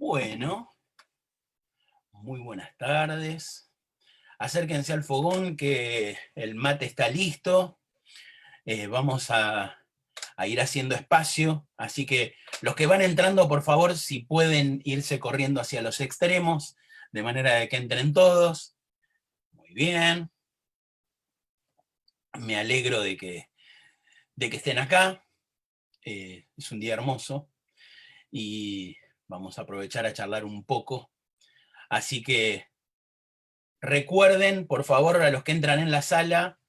Bueno, muy buenas tardes. Acérquense al fogón que el mate está listo. Vamos a ir haciendo espacio, así que los que van entrando, por favor, si pueden irse corriendo hacia los extremos, de manera de que entren todos. Muy bien. Me alegro de que estén acá. Es un día hermoso y vamos a aprovechar a charlar un poco. Así que recuerden, por favor, a los que entran en la sala,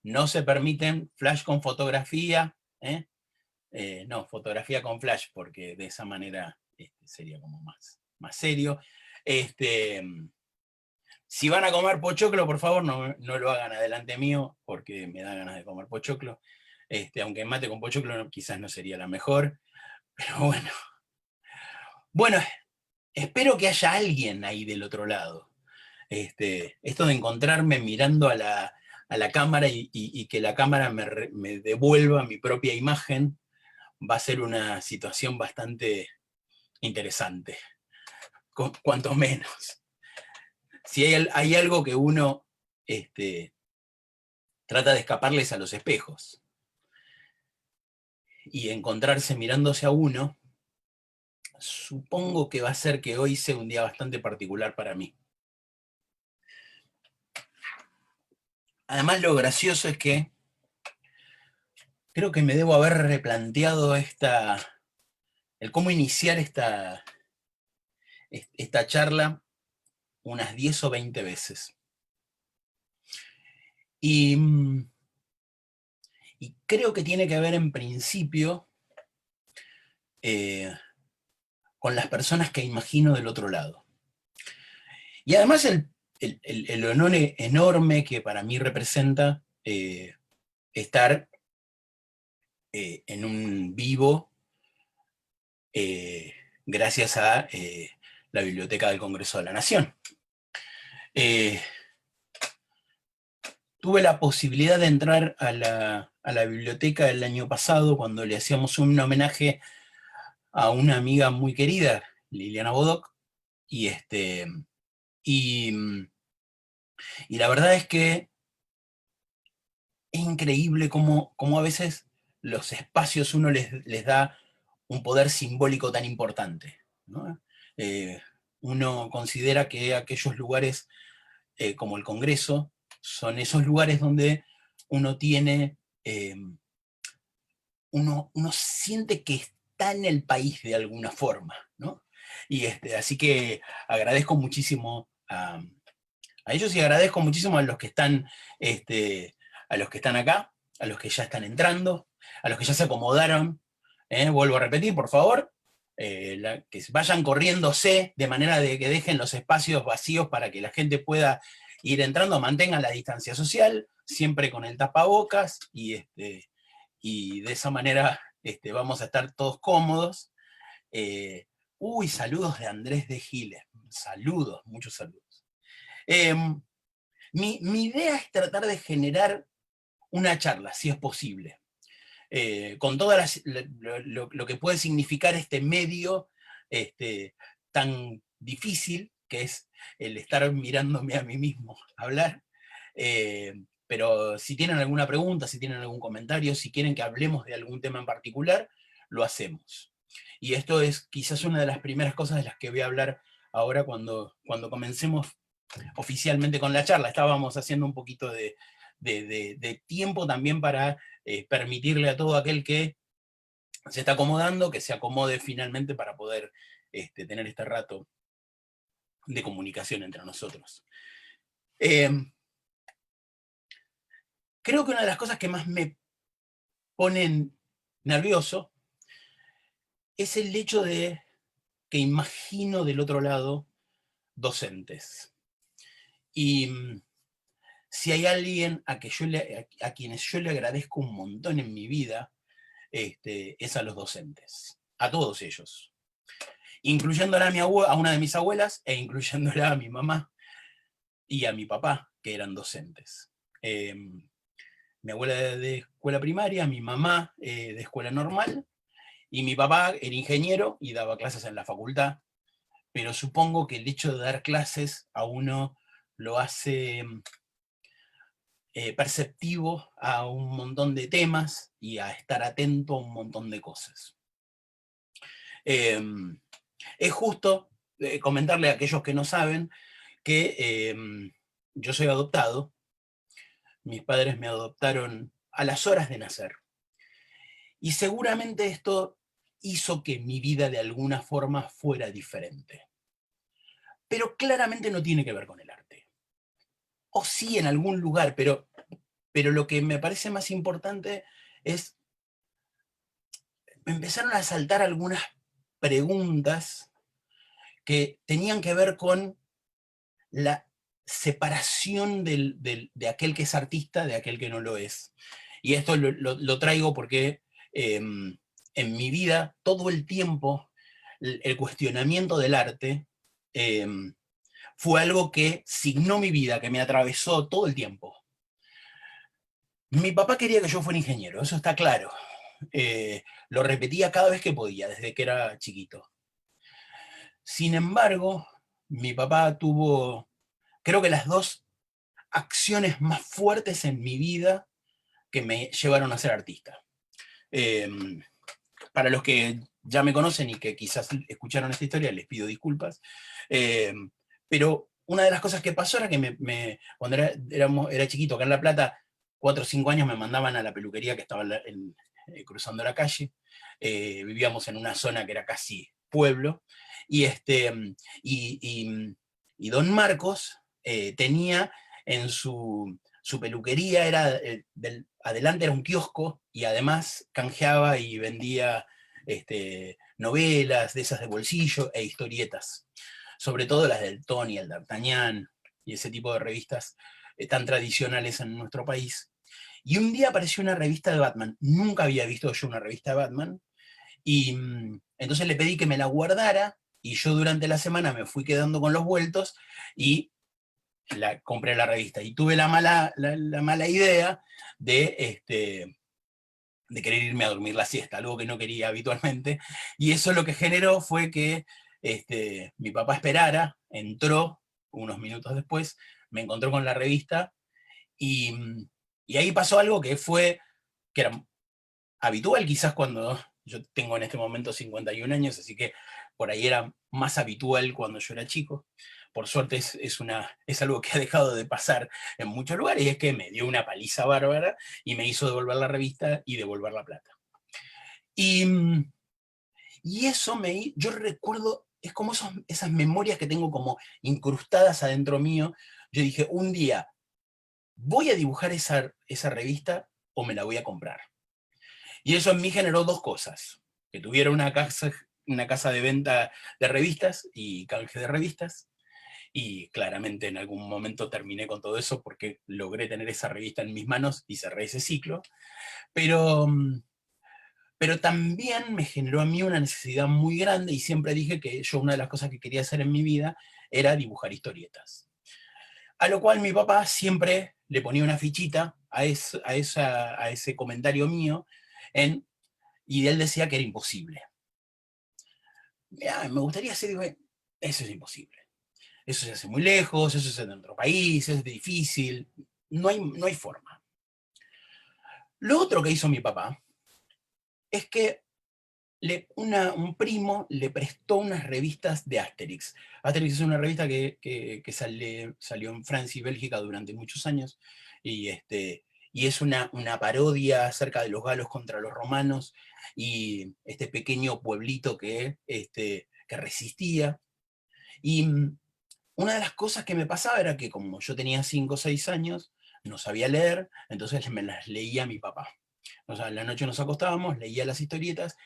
no se permiten flash con fotografía, no, fotografía con flash, porque de esa manera sería como más serio. Si van a comer pochoclo, por favor, no lo hagan adelante mío, porque me da ganas de comer pochoclo. Aunque mate con pochoclo quizás no sería la mejor, pero bueno. Bueno, espero que haya alguien ahí del otro lado. Esto de encontrarme mirando a la cámara y que la cámara me devuelva mi propia imagen, va a ser una situación bastante interesante, cuanto menos. Si hay algo que uno trata de escaparles a los espejos y encontrarse mirándose a uno, supongo que va a ser que hoy sea un día bastante particular para mí. Además, lo gracioso es que creo que me debo haber replanteado el cómo iniciar esta charla unas 10 o 20 veces. Y creo que tiene que ver en principio con las personas que imagino del otro lado. Y además el honor enorme que para mí representa estar en un vivo gracias a la Biblioteca del Congreso de la Nación. Tuve la posibilidad de entrar a la biblioteca el año pasado cuando le hacíamos un homenaje a una amiga muy querida, Liliana Bodoc, y la verdad es que es increíble cómo a veces los espacios uno les da un poder simbólico tan importante, ¿no? Uno considera que aquellos lugares como el Congreso son esos lugares donde uno tiene, uno siente que está en el país de alguna forma, ¿no? Y así que agradezco muchísimo a ellos y agradezco muchísimo a los que están, a los que están acá, a los que ya están entrando, a los que ya se acomodaron. Vuelvo a repetir, por favor, que vayan corriéndose de manera de que dejen los espacios vacíos para que la gente pueda ir entrando, mantengan la distancia social, siempre con el tapabocas, y de esa manera vamos a estar todos cómodos. Saludos de Andrés de Giles, saludos, muchos saludos. Mi idea es tratar de generar una charla, si es posible, con todo lo que puede significar este medio tan difícil, que es el estar mirándome a mí mismo hablar. Pero si tienen alguna pregunta, si tienen algún comentario, si quieren que hablemos de algún tema en particular, lo hacemos. Y esto es quizás una de las primeras cosas de las que voy a hablar ahora cuando comencemos oficialmente con la charla. Estábamos haciendo un poquito de tiempo también para permitirle a todo aquel que se está acomodando, que se acomode finalmente para poder tener este rato de comunicación entre nosotros. Creo que una de las cosas que más me ponen nervioso es el hecho de que imagino del otro lado docentes. Y si hay alguien a quienes yo le agradezco un montón en mi vida, es a los docentes, a todos ellos, incluyéndola a una de mis abuelas e incluyéndola a mi mamá y a mi papá, que eran docentes. Mi abuela de escuela primaria, mi mamá de escuela normal, y mi papá era ingeniero y daba clases en la facultad. pero supongo que el hecho de dar clases a uno lo hace perceptivo a un montón de temas y a estar atento a un montón de cosas. Es justo comentarle a aquellos que no saben que yo soy adoptado, mis padres me adoptaron a las horas de nacer, y seguramente esto hizo que mi vida de alguna forma fuera diferente. Pero claramente no tiene que ver con el arte. O sí en algún lugar, pero lo que me parece más importante es, me empezaron a saltar algunas preguntas que tenían que ver con la separación de aquel que es artista de aquel que no lo es. Y esto lo traigo porque en mi vida todo el tiempo el cuestionamiento del arte fue algo que signó mi vida, que me atravesó todo el tiempo. Mi papá quería que yo fuera ingeniero, eso está claro. Lo repetía cada vez que podía, desde que era chiquito. Sin embargo, mi papá tuvo, creo que las dos acciones más fuertes en mi vida que me llevaron a ser artista. Eh, para los que ya me conocen y que quizás escucharon esta historia, les pido disculpas. Eh, pero una de las cosas que pasó era que cuando era chiquito, acá en La Plata, 4 o 5 años me mandaban a la peluquería que estaba cruzando la calle. Vivíamos en una zona que era casi pueblo. Y, y don Marcos tenía en su peluquería, adelante era un kiosco y además canjeaba y vendía novelas de esas de bolsillo e historietas, sobre todo las del Tony, el D'Artagnan y ese tipo de revistas tan tradicionales en nuestro país. Y un día apareció una revista de Batman, nunca había visto yo una revista de Batman, y entonces le pedí que me la guardara, y yo durante la semana me fui quedando con los vueltos, y compré la revista. Y tuve la mala idea de querer irme a dormir la siesta, algo que no quería habitualmente, y eso lo que generó fue que mi papá esperara, entró unos minutos después, me encontró con la revista, y, y ahí pasó algo que era habitual quizás cuando yo tengo en este momento 51 años, así que por ahí era más habitual cuando yo era chico. Por suerte es algo que ha dejado de pasar en muchos lugares, y es que me dio una paliza bárbara y me hizo devolver la revista y devolver la plata. Y, y eso yo recuerdo, es como esas memorias que tengo como incrustadas adentro mío. Yo dije, un día voy a dibujar esa revista o me la voy a comprar. Y eso en mí generó dos cosas: que tuviera una casa de venta de revistas y canje de revistas, y claramente en algún momento terminé con todo eso porque logré tener esa revista en mis manos y cerré ese ciclo, pero, pero también me generó a mí una necesidad muy grande, y siempre dije que yo una de las cosas que quería hacer en mi vida era dibujar historietas. A lo cual mi papá siempre le ponía una fichita a ese comentario mío, y él decía que era imposible. Me gustaría hacer, digo, eso es imposible. Eso se hace muy lejos, eso es en otro país, es difícil, no hay forma. Lo otro que hizo mi papá es que un primo le prestó unas revistas de Asterix. Asterix es una revista que salió en Francia y Bélgica durante muchos años, y, y es una parodia acerca de los galos contra los romanos, y este pequeño pueblito que resistía. Y una de las cosas que me pasaba era que como yo tenía 5 o 6 años, no sabía leer, entonces me las leía a mi papá. O sea, en la noche nos acostábamos, leía las historietas,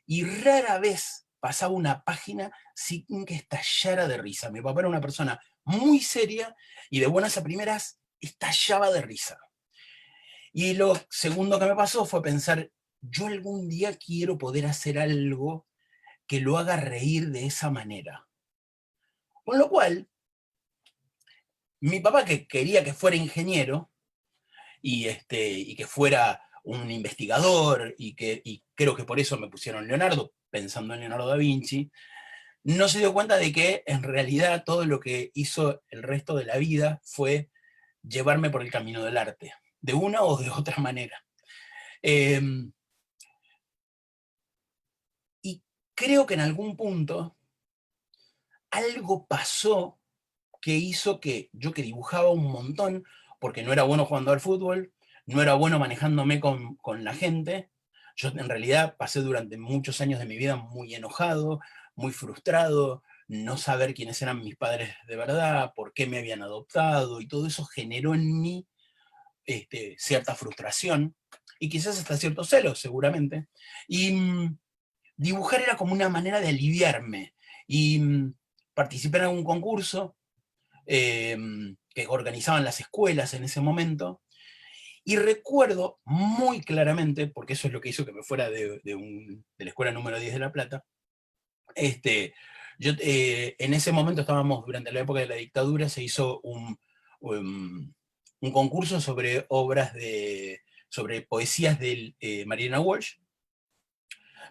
y rara vez pasaba una página sin que estallara de risa. Mi papá era una persona muy seria y de buenas a primeras estallaba de risa. Y lo segundo que me pasó fue pensar, yo algún día quiero poder hacer algo que lo haga reír de esa manera. Con lo cual, mi papá, que quería que fuera ingeniero y que fuera un investigador, y creo que por eso me pusieron Leonardo, pensando en Leonardo da Vinci, no se dio cuenta de que en realidad todo lo que hizo el resto de la vida fue llevarme por el camino del arte, de una o de otra manera. Eh, y creo que en algún punto algo pasó que hizo que yo, que dibujaba un montón, porque no era bueno jugando al fútbol, no era bueno manejándome con la gente, yo en realidad pasé durante muchos años de mi vida muy enojado, muy frustrado, no saber quiénes eran mis padres de verdad, por qué me habían adoptado, y todo eso generó en mí cierta frustración, y quizás hasta cierto celo, seguramente. Y dibujar era como una manera de aliviarme, y participé en algún concurso, que organizaban las escuelas en ese momento, y recuerdo muy claramente, porque eso es lo que hizo que me fuera de la escuela número 10 de La Plata, yo, en ese momento estábamos durante la época de la dictadura, se hizo un concurso sobre obras sobre poesías de Mariana Walsh,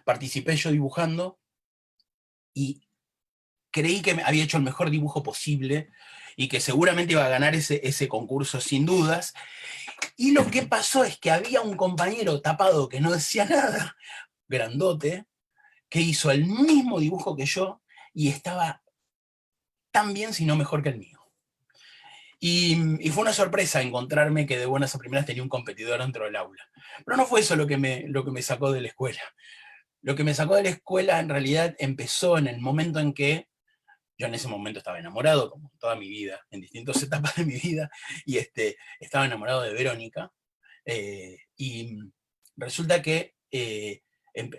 participé yo dibujando, y creí que había hecho el mejor dibujo posible, y que seguramente iba a ganar ese concurso sin dudas. Y lo que pasó es que había un compañero tapado que no decía nada, grandote, que hizo el mismo dibujo que yo y estaba tan bien, si no mejor que el mío. Y fue una sorpresa encontrarme que de buenas a primeras tenía un competidor dentro del aula. Pero no fue eso lo que me sacó de la escuela. Lo que me sacó de la escuela en realidad empezó en el momento en que yo en ese momento estaba enamorado, como toda mi vida, en distintas etapas de mi vida, y estaba enamorado de Verónica. Y resulta que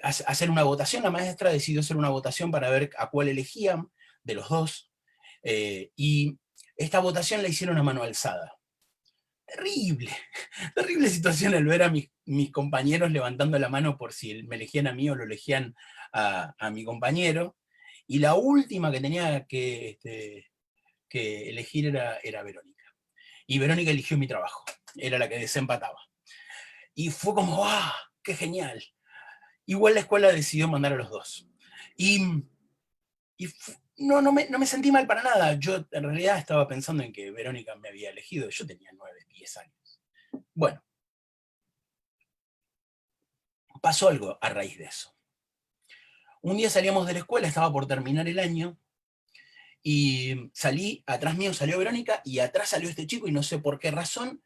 hacer una votación, la maestra decidió hacer una votación para ver a cuál elegían de los dos, y esta votación la hicieron a mano alzada. Terrible, terrible situación el ver a mis compañeros levantando la mano por si me elegían a mí o lo elegían a mi compañero, y la última que tenía que elegir era Verónica. Y Verónica eligió mi trabajo, era la que desempataba. Y fue como, ¡ah! ¡Qué genial! Igual la escuela decidió mandar a los dos. Y, no me sentí mal para nada. Yo en realidad estaba pensando en que Verónica me había elegido. Yo tenía 9, 10 años. Bueno, pasó algo a raíz de eso. Un día salíamos de la escuela, estaba por terminar el año, y salí, atrás mío salió Verónica, y atrás salió este chico, y no sé por qué razón,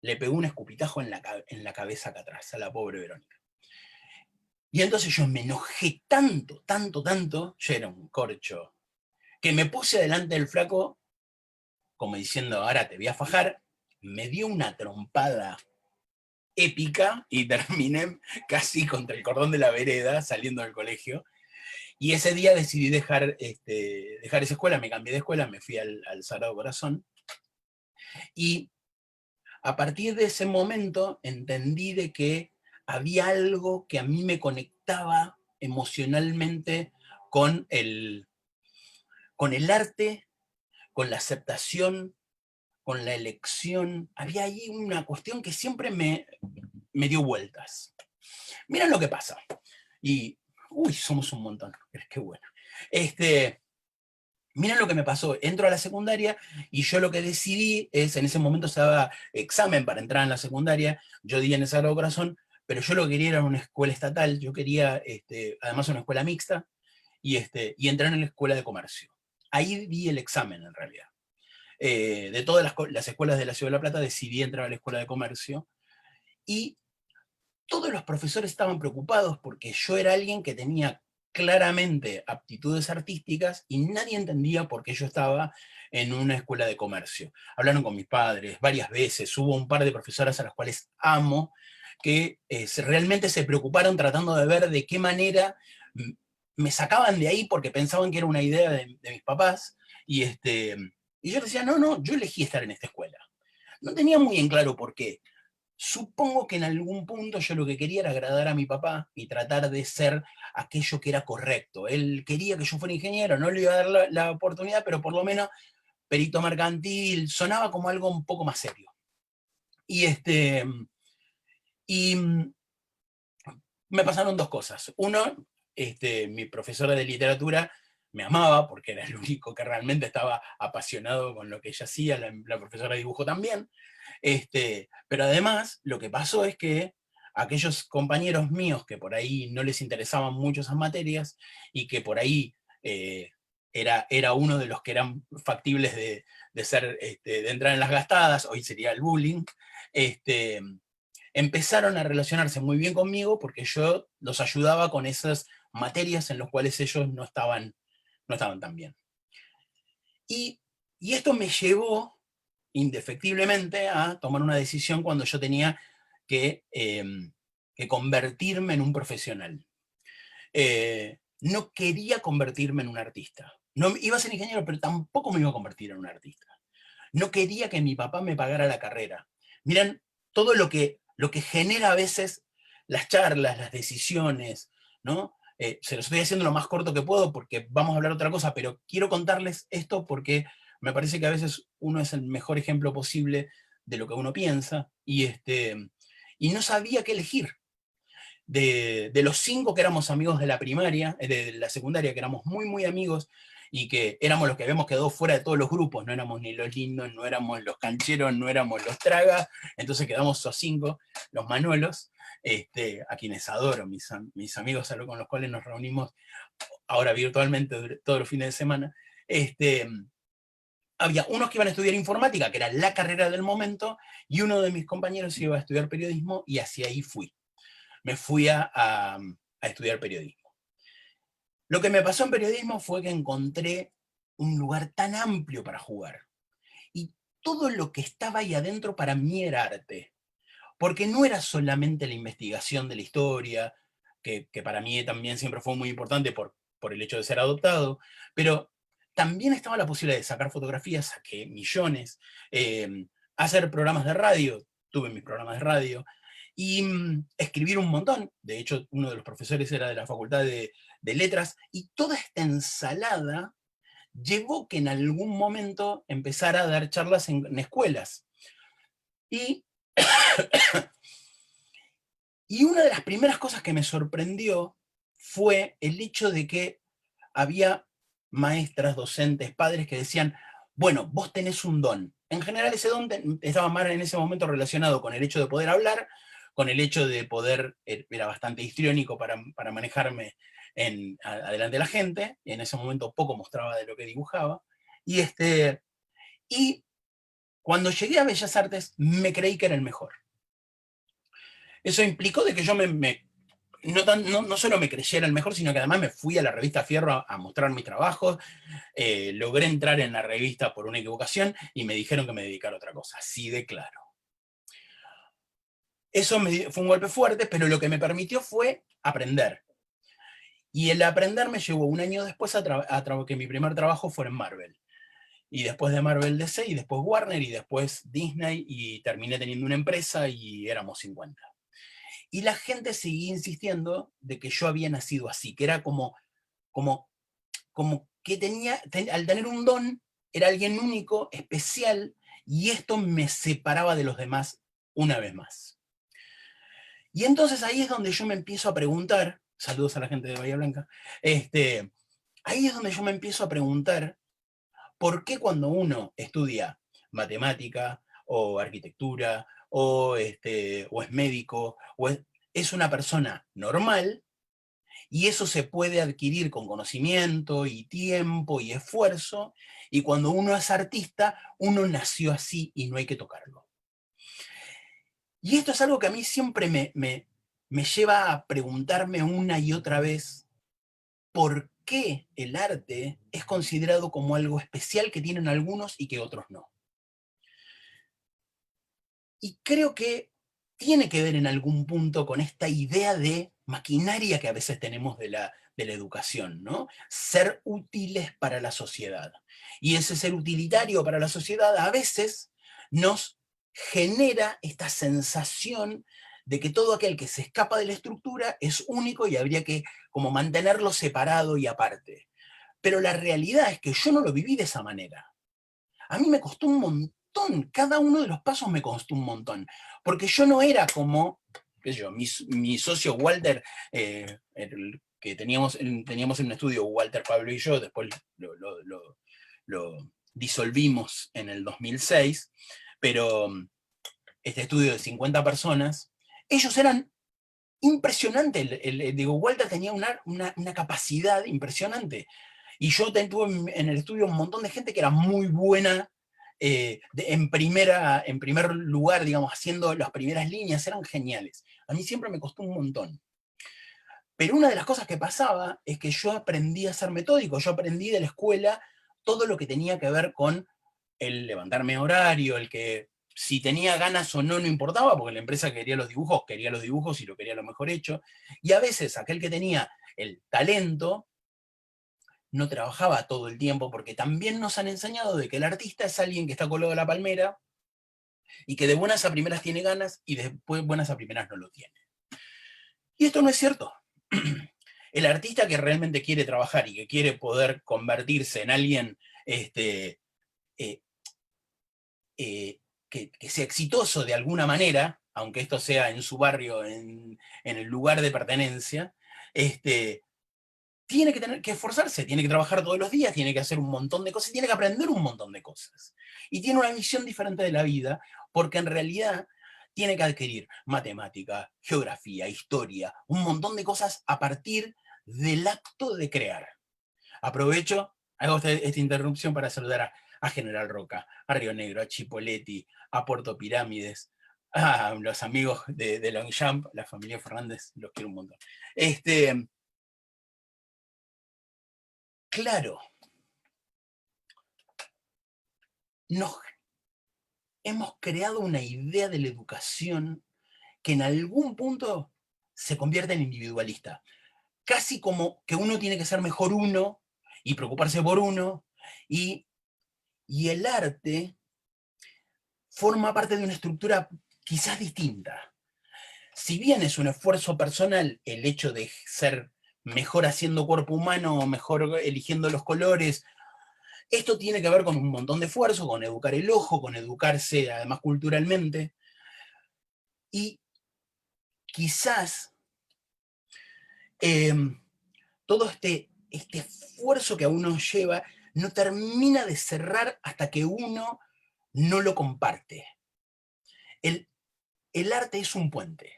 le pegó un escupitajo en la cabeza acá atrás, a la pobre Verónica. Y entonces yo me enojé tanto, tanto, tanto, yo era un corcho, que me puse delante del flaco, como diciendo, ahora te voy a fajar, me dio una trompada épica y terminé casi contra el cordón de la vereda saliendo del colegio. Y ese día decidí dejar esa escuela, me cambié de escuela, me fui al Sagrado Corazón, y a partir de ese momento entendí de que había algo que a mí me conectaba emocionalmente con con el arte, con la aceptación, con la elección. Había ahí una cuestión que siempre me dio vueltas. Miren lo que pasa. Y, uy, somos un montón, qué bueno. Miren lo que me pasó. Entro a la secundaria y yo lo que decidí es, en ese momento se daba examen para entrar en la secundaria, yo di en el Sagrado Corazón, pero yo lo que quería era una escuela estatal, yo quería además una escuela mixta, y entrar en la escuela de comercio. Ahí di el examen en realidad. De todas las escuelas de la Ciudad de La Plata decidí entrar a la escuela de comercio, y todos los profesores estaban preocupados porque yo era alguien que tenía claramente aptitudes artísticas y nadie entendía por qué yo estaba en una escuela de comercio. Hablaron con mis padres varias veces, hubo un par de profesoras a las cuales amo, que realmente se preocuparon tratando de ver de qué manera me sacaban de ahí, porque pensaban que era una idea de mis papás, y yo decía, no, no, yo elegí estar en esta escuela. No tenía muy en claro por qué. Supongo que en algún punto yo lo que quería era agradar a mi papá y tratar de ser aquello que era correcto. Él quería que yo fuera ingeniero, no le iba a dar la oportunidad, pero por lo menos perito mercantil, sonaba como algo un poco más serio. Y, y me pasaron dos cosas. Uno, mi profesora de literatura me amaba, porque era el único que realmente estaba apasionado con lo que ella hacía, la profesora de dibujo también. Pero además, lo que pasó es que aquellos compañeros míos que por ahí no les interesaban mucho esas materias, y que por ahí era uno de los que eran factibles de entrar en las gastadas, hoy sería el bullying, empezaron a relacionarse muy bien conmigo porque yo los ayudaba con esas materias en las cuales ellos no estaban tan bien. Y esto me llevó indefectiblemente a tomar una decisión cuando yo tenía que convertirme en un profesional. No quería convertirme en un artista. No, iba a ser ingeniero, pero tampoco me iba a convertir en un artista. No quería que mi papá me pagara la carrera. Miren, todo lo que genera a veces las charlas, las decisiones, ¿no? Se lo estoy haciendo lo más corto que puedo porque vamos a hablar otra cosa, pero quiero contarles esto porque me parece que a veces uno es el mejor ejemplo posible de lo que uno piensa, y no sabía qué elegir. De los 5 que éramos amigos de la primaria, de la secundaria, que éramos muy, muy amigos, y que éramos los que habíamos quedado fuera de todos los grupos, no éramos ni los lindos, no éramos los cancheros, no éramos los tragas, entonces quedamos esos 5, los manuelos, a quienes adoro, mis amigos con los cuales nos reunimos ahora virtualmente todos los fines de semana. Había unos que iban a estudiar informática, que era la carrera del momento, y uno de mis compañeros iba a estudiar periodismo, y hacia ahí fui. Me fui a estudiar periodismo. Lo que me pasó en periodismo fue que encontré un lugar tan amplio para jugar. Y todo lo que estaba ahí adentro para mí era arte. Porque no era solamente la investigación de la historia, que para mí también siempre fue muy importante por el hecho de ser adoptado, pero también estaba la posibilidad de sacar fotografías, saqué millones, hacer programas de radio, tuve mis programas de radio, y escribir un montón. De hecho, uno de los profesores era de la Facultad de Letras, y toda esta ensalada llevó que en algún momento empezara a dar charlas en escuelas. Y, y una de las primeras cosas que me sorprendió fue el hecho de que había maestras, docentes, padres que decían, bueno, vos tenés un don. En general ese don estaba más en ese momento relacionado con el hecho de poder hablar, con el hecho de poder, era bastante histriónico para manejarme adelante de la gente, y en ese momento poco mostraba de lo que dibujaba, y, y cuando llegué a Bellas Artes me creí que era el mejor. Eso implicó de que yo no solo me creyera el mejor, sino que además me fui a la revista Fierro a mostrar mis trabajos. Logré entrar en la revista por una equivocación y me dijeron que me dedicara a otra cosa, así de claro. Eso fue un golpe fuerte, pero lo que me permitió fue aprender. Y el aprender me llevó un año después a que mi primer trabajo fuera en Marvel. Y después de Marvel DC, y después Warner, y después Disney, y terminé teniendo una empresa y éramos 50. Y la gente seguía insistiendo de que yo había nacido así, que era como que al tener un don, era alguien único, especial, y esto me separaba de los demás una vez más. Y entonces ahí es donde yo me empiezo a preguntar, saludos a la gente de Bahía Blanca, ahí es donde yo me empiezo a preguntar por qué cuando uno estudia matemática o arquitectura o es médico o es una persona normal, y eso se puede adquirir con conocimiento y tiempo y esfuerzo, y cuando uno es artista, uno nació así y no hay que tocarlo. Y esto es algo que a mí siempre me lleva a preguntarme una y otra vez por qué el arte es considerado como algo especial que tienen algunos y que otros no. Y creo que tiene que ver en algún punto con esta idea de maquinaria que a veces tenemos de la educación, ¿no? Ser útiles para la sociedad. Y ese ser utilitario para la sociedad a veces nos genera esta sensación de que todo aquel que se escapa de la estructura es único y habría que como mantenerlo separado y aparte. Pero la realidad es que yo no lo viví de esa manera. A mí me costó un montón, cada uno de los pasos me costó un montón, porque yo no era como, qué sé yo, mi socio Walter, que teníamos en un estudio, Walter, Pablo y yo, después lo disolvimos en el 2006, pero este estudio de 50 personas, ellos eran impresionantes. Digo, Walter tenía una capacidad impresionante. Y yo tuve en el estudio un montón de gente que era muy buena, en primer lugar, digamos, haciendo las primeras líneas, eran geniales. A mí siempre me costó un montón. Pero una de las cosas que pasaba es que yo aprendí a ser metódico, yo aprendí de la escuela todo lo que tenía que ver con el levantarme a horario, el que si tenía ganas o no, no importaba, porque la empresa quería los dibujos y lo quería lo mejor hecho. Y a veces aquel que tenía el talento no trabajaba todo el tiempo, porque también nos han enseñado de que el artista es alguien que está colgado a la palmera y que de buenas a primeras tiene ganas y después buenas a primeras no lo tiene. Y esto no es cierto. El artista que realmente quiere trabajar y que quiere poder convertirse en alguien este, eh, que sea exitoso de alguna manera, aunque esto sea en su barrio, en el lugar de pertenencia, tiene que tener que esforzarse, tiene que trabajar todos los días, tiene que hacer un montón de cosas, tiene que aprender un montón de cosas. Y tiene una visión diferente de la vida, porque en realidad tiene que adquirir matemática, geografía, historia, un montón de cosas a partir del acto de crear. Aprovecho, hago esta interrupción para saludar a General Roca, a Río Negro, a Chipoleti, a Puerto Pirámides, a los amigos de Longchamp, la familia Fernández, los quiero un montón. Claro, hemos creado una idea de la educación que en algún punto se convierte en individualista. Casi como que uno tiene que ser mejor uno y preocuparse por uno, y el arte forma parte de una estructura quizás distinta. Si bien es un esfuerzo personal el hecho de ser mejor haciendo cuerpo humano o mejor eligiendo los colores, esto tiene que ver con un montón de esfuerzo, con educar el ojo, con educarse además culturalmente, y quizás todo este esfuerzo que a uno lleva no termina de cerrar hasta que uno no lo comparte. El arte es un puente.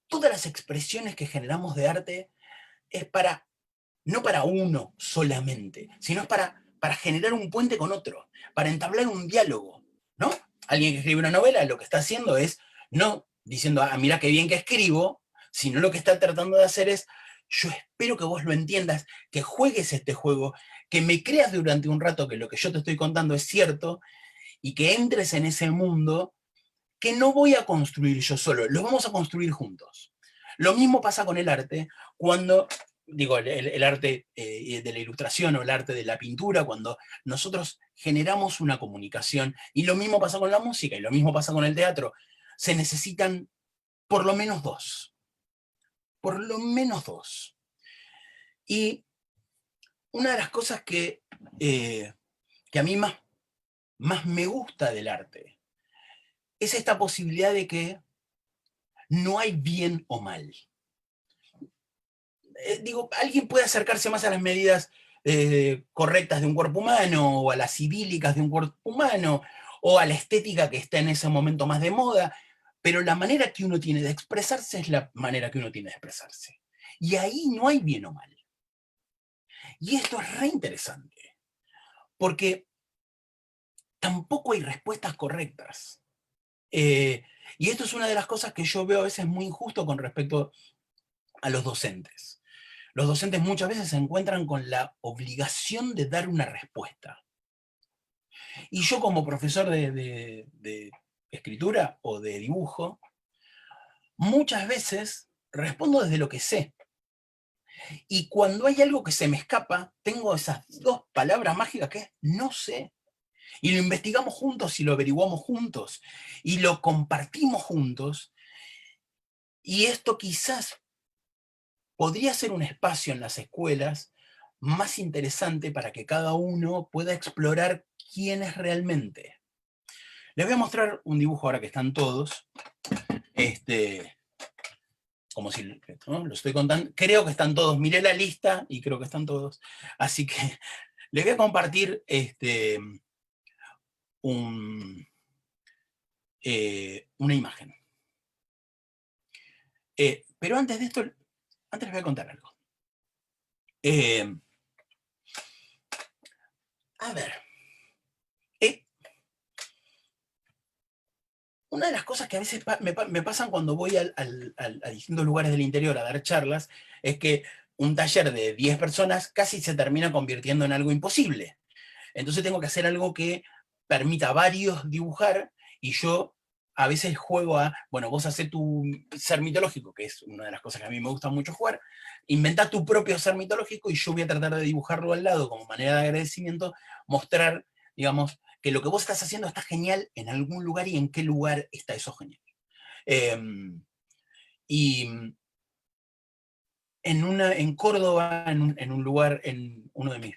Todas las expresiones que generamos de arte es no para uno solamente, sino es para generar un puente con otro, para entablar un diálogo, ¿no? Alguien que escribe una novela lo que está haciendo es no diciendo, mira qué bien que escribo, sino lo que está tratando de hacer es, yo espero que vos lo entiendas, que juegues este juego, que me creas durante un rato que lo que yo te estoy contando es cierto y que entres en ese mundo que no voy a construir yo solo, lo vamos a construir juntos. Lo mismo pasa con el arte, cuando, digo, el arte de la ilustración o el arte de la pintura, cuando nosotros generamos una comunicación, y lo mismo pasa con la música, y lo mismo pasa con el teatro. Se necesitan por lo menos dos. Por lo menos dos. Y una de las cosas que a mí más me gusta del arte es esta posibilidad de que no hay bien o mal. Digo, alguien puede acercarse más a las medidas correctas de un cuerpo humano, o a las idílicas de un cuerpo humano, o a la estética que está en ese momento más de moda, pero la manera que uno tiene de expresarse es la manera que uno tiene de expresarse. Y ahí no hay bien o mal. Y esto es re interesante, porque tampoco hay respuestas correctas. Y esto es una de las cosas que yo veo a veces muy injusto con respecto a los docentes. Los docentes muchas veces se encuentran con la obligación de dar una respuesta. Y yo como profesor de escritura o de dibujo, muchas veces respondo desde lo que sé. Y cuando hay algo que se me escapa, tengo esas dos palabras mágicas que es no sé. Y lo investigamos juntos y lo averiguamos juntos y lo compartimos juntos. Y esto quizás podría ser un espacio en las escuelas más interesante para que cada uno pueda explorar quién es realmente. Les voy a mostrar un dibujo ahora que están todos. como si, ¿no? Lo estoy contando, creo que están todos, miré la lista y creo que están todos, así que les voy a compartir una imagen. Pero antes de esto, antes les voy a contar algo. A ver, una de las cosas que a veces me pasan cuando voy a distintos lugares del interior a dar charlas, es que un taller de 10 personas casi se termina convirtiendo en algo imposible. Entonces tengo que hacer algo que permita a varios dibujar, y yo a veces juego a, bueno, vos hacés tu ser mitológico, que es una de las cosas que a mí me gusta mucho jugar, inventá tu propio ser mitológico y yo voy a tratar de dibujarlo al lado como manera de agradecimiento, mostrar, digamos, que lo que vos estás haciendo está genial en algún lugar y en qué lugar está eso genial. Y en Córdoba, en un lugar, en uno de mis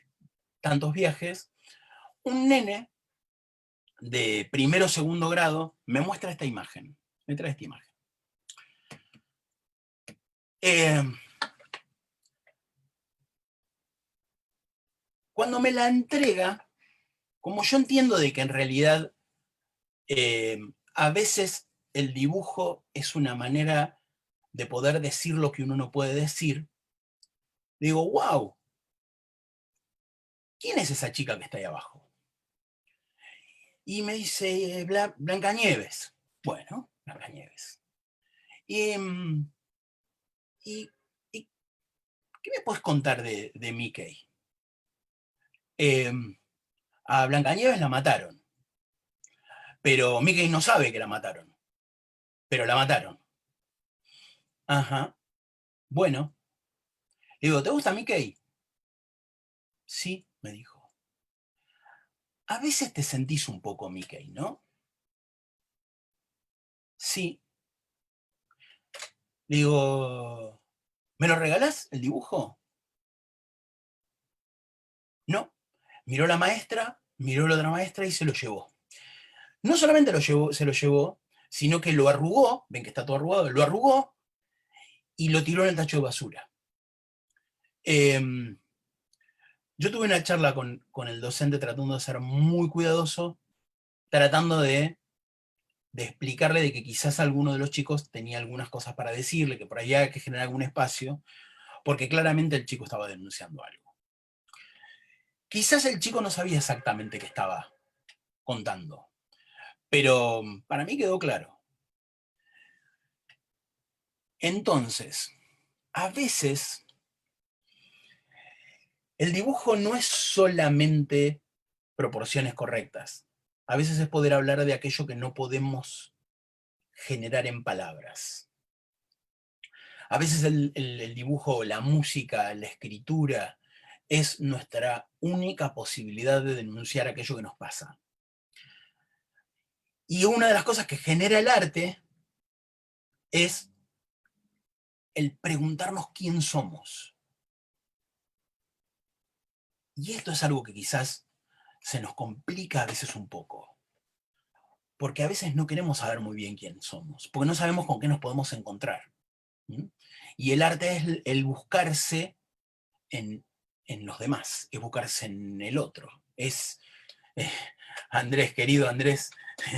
tantos viajes, un nene de primero o segundo grado me muestra esta imagen. Me trae esta imagen. Cuando me la entrega, como yo entiendo de que en realidad a veces el dibujo es una manera de poder decir lo que uno no puede decir, digo, wow, ¿quién es esa chica que está ahí abajo? Y me dice, Blancanieves. Bueno, Blancanieves. Y, y, y ¿qué me puedes contar de Mickey? A Blancanieves la mataron, pero Mickey no sabe que la mataron, pero la mataron. Ajá, bueno. Le digo, ¿te gusta Mickey? Sí, me dijo. A veces te sentís un poco Mickey, ¿no? Sí. Le digo, ¿me lo regalás el dibujo? No. Miró la maestra, miró la otra maestra y se lo llevó. No solamente se lo llevó, sino que lo arrugó, ven que está todo arrugado, lo arrugó y lo tiró en el tacho de basura. Yo tuve una charla con el docente tratando de ser muy cuidadoso, tratando de explicarle de que quizás alguno de los chicos tenía algunas cosas para decirle, que por ahí había que generar algún espacio, porque claramente el chico estaba denunciando algo. Quizás el chico no sabía exactamente qué estaba contando, pero para mí quedó claro. Entonces, a veces el dibujo no es solamente proporciones correctas. A veces es poder hablar de aquello que no podemos generar en palabras. A veces el dibujo, la música, la escritura es nuestra única posibilidad de denunciar aquello que nos pasa. Y una de las cosas que genera el arte es el preguntarnos quién somos. Y esto es algo que quizás se nos complica a veces un poco, porque a veces no queremos saber muy bien quién somos, porque no sabemos con qué nos podemos encontrar. Y el arte es el buscarse en los demás, es buscarse en el otro. Es Andrés, querido Andrés,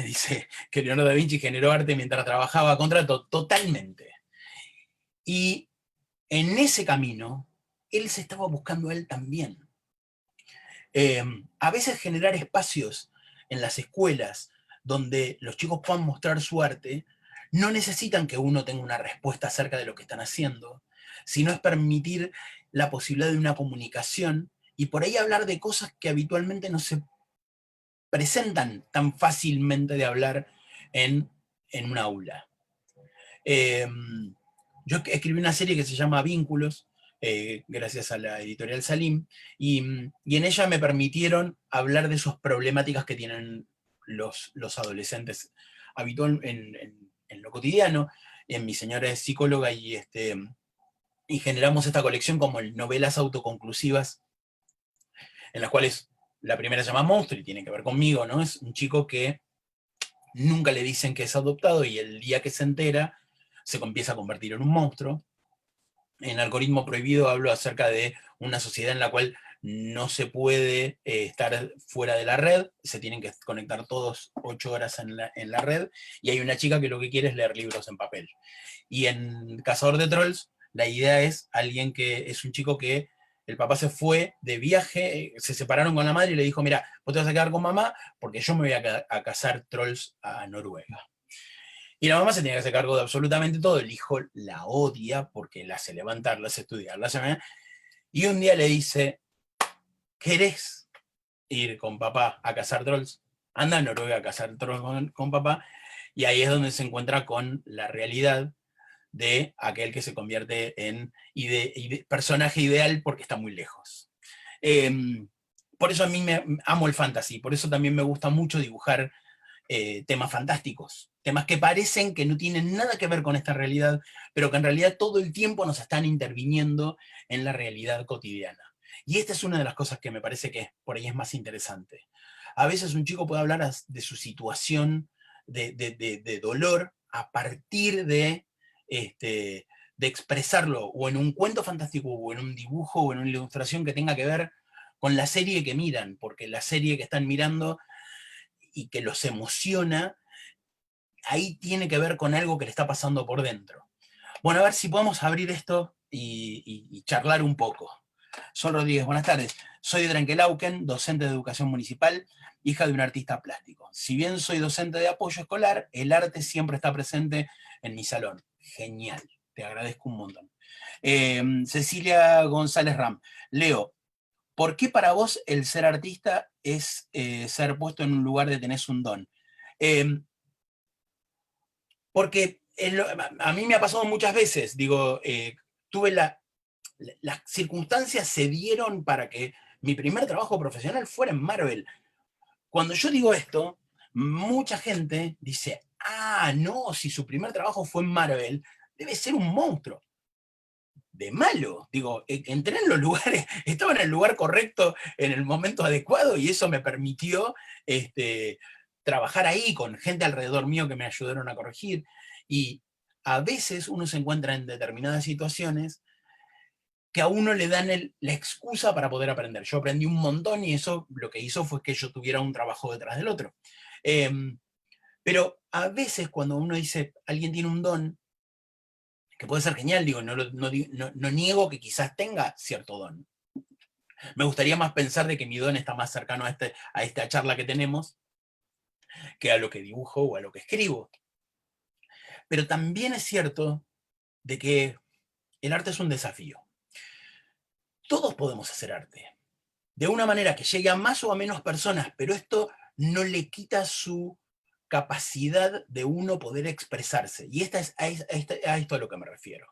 dice que Leonardo da Vinci generó arte mientras trabajaba a contrato, totalmente. Y en ese camino, él se estaba buscando a él también. A veces generar espacios en las escuelas donde los chicos puedan mostrar su arte, no necesitan que uno tenga una respuesta acerca de lo que están haciendo, sino es permitir la posibilidad de una comunicación y por ahí hablar de cosas que habitualmente no se presentan tan fácilmente de hablar en un aula. Yo escribí una serie que se llama Vínculos, gracias a la editorial Salim, y en ella me permitieron hablar de esas problemáticas que tienen los adolescentes habitual en lo cotidiano. Mi señora es psicóloga y generamos esta colección como novelas autoconclusivas, en las cuales la primera se llama Monstruo y tiene que ver conmigo, ¿no? Es un chico que nunca le dicen que es adoptado y el día que se entera, se empieza a convertir en un monstruo. En Algoritmo Prohibido hablo acerca de una sociedad en la cual no se puede estar fuera de la red, se tienen que conectar todos 8 horas en la red, y hay una chica que lo que quiere es leer libros en papel. Y en Cazador de Trolls, la idea es alguien que es un chico que el papá se fue de viaje, se separaron con la madre y le dijo, mira, vos te vas a quedar con mamá porque yo me voy a cazar trolls a Noruega. Y la mamá se tiene que hacer cargo de absolutamente todo. El hijo la odia porque la hace levantar, la hace estudiar, la hace... Y un día le dice, ¿querés ir con papá a cazar trolls? Anda a Noruega a cazar trolls con papá. Y ahí es donde se encuentra con la realidad de aquel que se convierte en personaje ideal porque está muy lejos. Por eso a mí amo el fantasy, por eso también me gusta mucho dibujar temas fantásticos, temas que parecen que no tienen nada que ver con esta realidad, pero que en realidad todo el tiempo nos están interviniendo en la realidad cotidiana. Y esta es una de las cosas que me parece que por ahí es más interesante. A veces un chico puede hablar de su situación de dolor a partir de expresarlo o en un cuento fantástico o en un dibujo o en una ilustración que tenga que ver con la serie que miran, porque la serie que están mirando y que los emociona, ahí tiene que ver con algo que le está pasando por dentro. Bueno, a ver si podemos abrir esto y charlar un poco. Sol Rodríguez, buenas tardes. Soy de Trenquelauquen, docente de educación municipal, hija de un artista plástico. Si bien soy docente de apoyo escolar, el arte siempre está presente en mi salón. Genial, te agradezco un montón. Cecilia González Ram. Leo, ¿por qué para vos el ser artista es ser puesto en un lugar de tenés un don? Porque a mí me ha pasado muchas veces, digo, tuve las circunstancias se dieron para que mi primer trabajo profesional fuera en Marvel. Cuando yo digo esto, mucha gente dice, ah, no, si su primer trabajo fue en Marvel, debe ser un monstruo. De malo, digo, entré en los lugares, estaba en el lugar correcto en el momento adecuado y eso me permitió trabajar ahí con gente alrededor mío que me ayudaron a corregir. Y a veces uno se encuentra en determinadas situaciones que a uno le dan la excusa para poder aprender. Yo aprendí un montón y eso lo que hizo fue que yo tuviera un trabajo detrás del otro. Pero a veces cuando uno dice, alguien tiene un don, que puede ser genial, digo, no niego que quizás tenga cierto don. Me gustaría más pensar de que mi don está más cercano a esta charla que tenemos que a lo que dibujo o a lo que escribo. Pero también es cierto de que el arte es un desafío. Todos podemos hacer arte, de una manera que llegue a más o a menos personas, pero esto no le quita su capacidad de uno poder expresarse. Y a esto a lo que me refiero.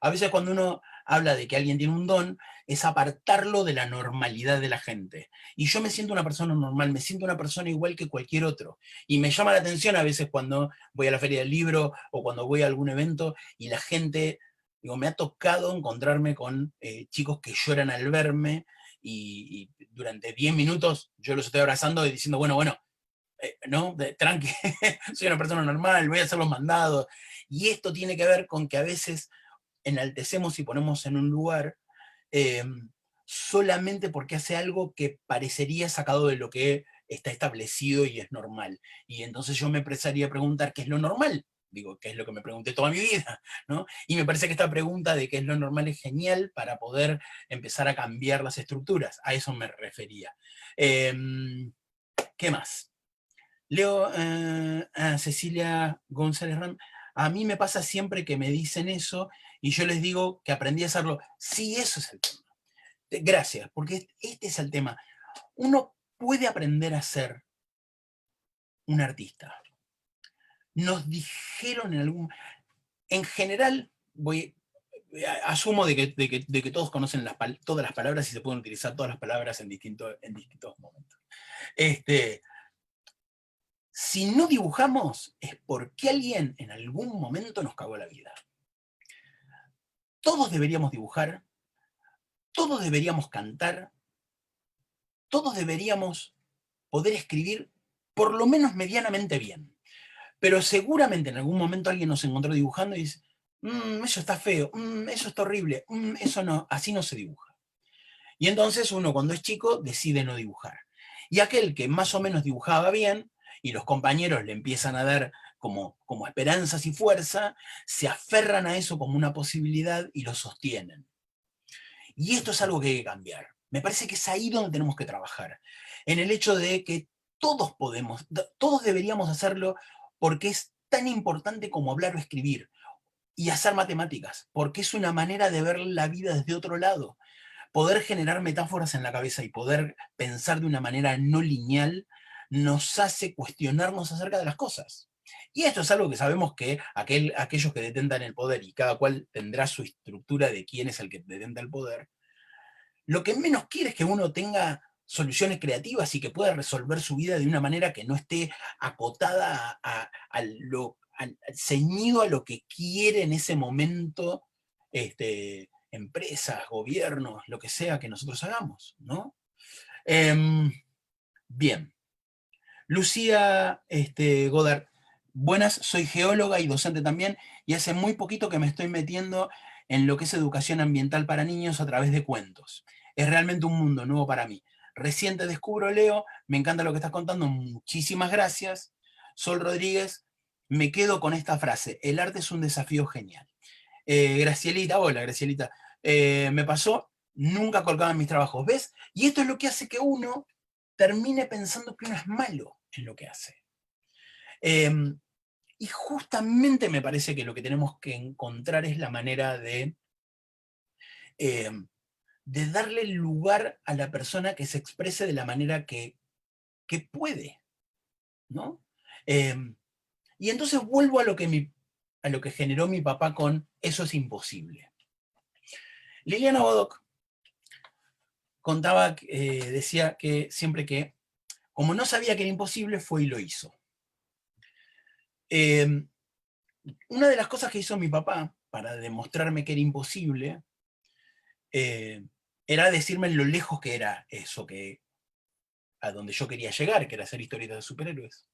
A veces cuando uno habla de que alguien tiene un don, es apartarlo de la normalidad de la gente. Y yo me siento una persona normal, me siento una persona igual que cualquier otro. Y me llama la atención a veces cuando voy a la feria del libro o cuando voy a algún evento y la gente, digo, me ha tocado encontrarme con chicos que lloran al verme y durante 10 minutos yo los estoy abrazando y diciendo, bueno, ¿no? Tranqui, soy una persona normal, voy a hacer los mandados. Y esto tiene que ver con que a veces enaltecemos y ponemos en un lugar eh, solamente porque hace algo que parecería sacado de lo que está establecido y es normal. Y entonces yo me empezaría a preguntar qué es lo normal. Digo, qué es lo que me pregunté toda mi vida, ¿no? Y me parece que esta pregunta de qué es lo normal es genial para poder empezar a cambiar las estructuras. A eso me refería. ¿Qué más? Leo a Cecilia González Ram, a mí me pasa siempre que me dicen eso y yo les digo que aprendí a hacerlo. Sí, eso es el tema. Gracias, porque este es el tema. Uno puede aprender a ser un artista. Nos dijeron en algún... En general, asumo de que todos conocen todas las palabras y se pueden utilizar todas las palabras en distintos momentos. Si no dibujamos es porque alguien en algún momento nos cagó la vida. Todos deberíamos dibujar, todos deberíamos cantar, todos deberíamos poder escribir por lo menos medianamente bien. Pero seguramente en algún momento alguien nos encontró dibujando y dice, Eso está feo, eso está horrible, eso no, así no se dibuja. Y entonces uno cuando es chico decide no dibujar. Y aquel que más o menos dibujaba bien, y los compañeros le empiezan a dar como esperanzas y fuerza, se aferran a eso como una posibilidad y lo sostienen. Y esto es algo que hay que cambiar. Me parece que es ahí donde tenemos que trabajar. En el hecho de que todos podemos, todos deberíamos hacerlo porque es tan importante como hablar o escribir y hacer matemáticas, porque es una manera de ver la vida desde otro lado. Poder generar metáforas en la cabeza y poder pensar de una manera no lineal nos hace cuestionarnos acerca de las cosas. Y esto es algo que sabemos que aquellos que detentan el poder, y cada cual tendrá su estructura de quién es el que detenta el poder, lo que menos quiere es que uno tenga soluciones creativas y que pueda resolver su vida de una manera que no esté acotada al ceñido a lo que quiere en ese momento empresas, gobiernos, lo que sea que nosotros hagamos, ¿no? Bien. Lucía Godard, buenas, soy geóloga y docente también, y hace muy poquito que me estoy metiendo en lo que es educación ambiental para niños a través de cuentos. Es realmente un mundo nuevo para mí. Recién te descubro, Leo, me encanta lo que estás contando, muchísimas gracias. Sol Rodríguez, me quedo con esta frase, el arte es un desafío genial. Gracielita, hola Gracielita, me pasó, nunca colgaba en mis trabajos, ¿ves? Y esto es lo que hace que uno termine pensando que uno es malo en lo que hace. Eh, y justamente me parece que lo que tenemos que encontrar es la manera eh, de darle lugar a la persona que se exprese de la manera que puede, ¿no? Eh, y entonces vuelvo a lo que generó mi papá con eso es imposible. Liliana Bodoc contaba, decía que siempre que, como no sabía que era imposible, fue y lo hizo. Una de las cosas que hizo mi papá para demostrarme que era imposible eh, era decirme lo lejos que era eso, a donde yo quería llegar, que era hacer historietas de superhéroes.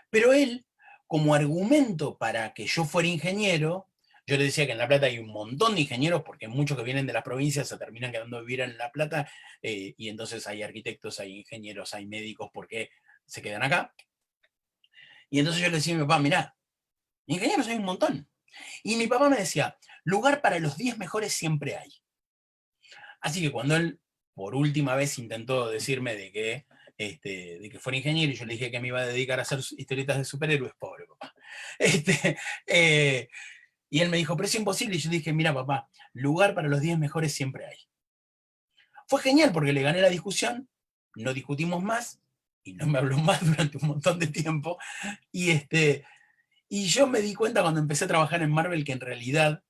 Pero él, como argumento para que yo fuera ingeniero, yo le decía que en La Plata hay un montón de ingenieros, porque muchos que vienen de las provincias se terminan quedando a vivir en La Plata, y entonces hay arquitectos, hay ingenieros, hay médicos, porque se quedan acá. Y entonces yo le decía a mi papá, mirá, ingenieros hay un montón. Y mi papá me decía, lugar para los 10 mejores siempre hay. Así que cuando él, por última vez, intentó decirme de que fuera ingeniero y yo le dije que me iba a dedicar a hacer historietas de superhéroes, pobre papá. Este, eh, y él me dijo, pero es imposible. Y yo dije, mira papá, lugar para los 10 mejores siempre hay. Fue genial porque le gané la discusión, no discutimos más y no me habló más durante un montón de tiempo. Y, y yo me di cuenta cuando empecé a trabajar en Marvel que en realidad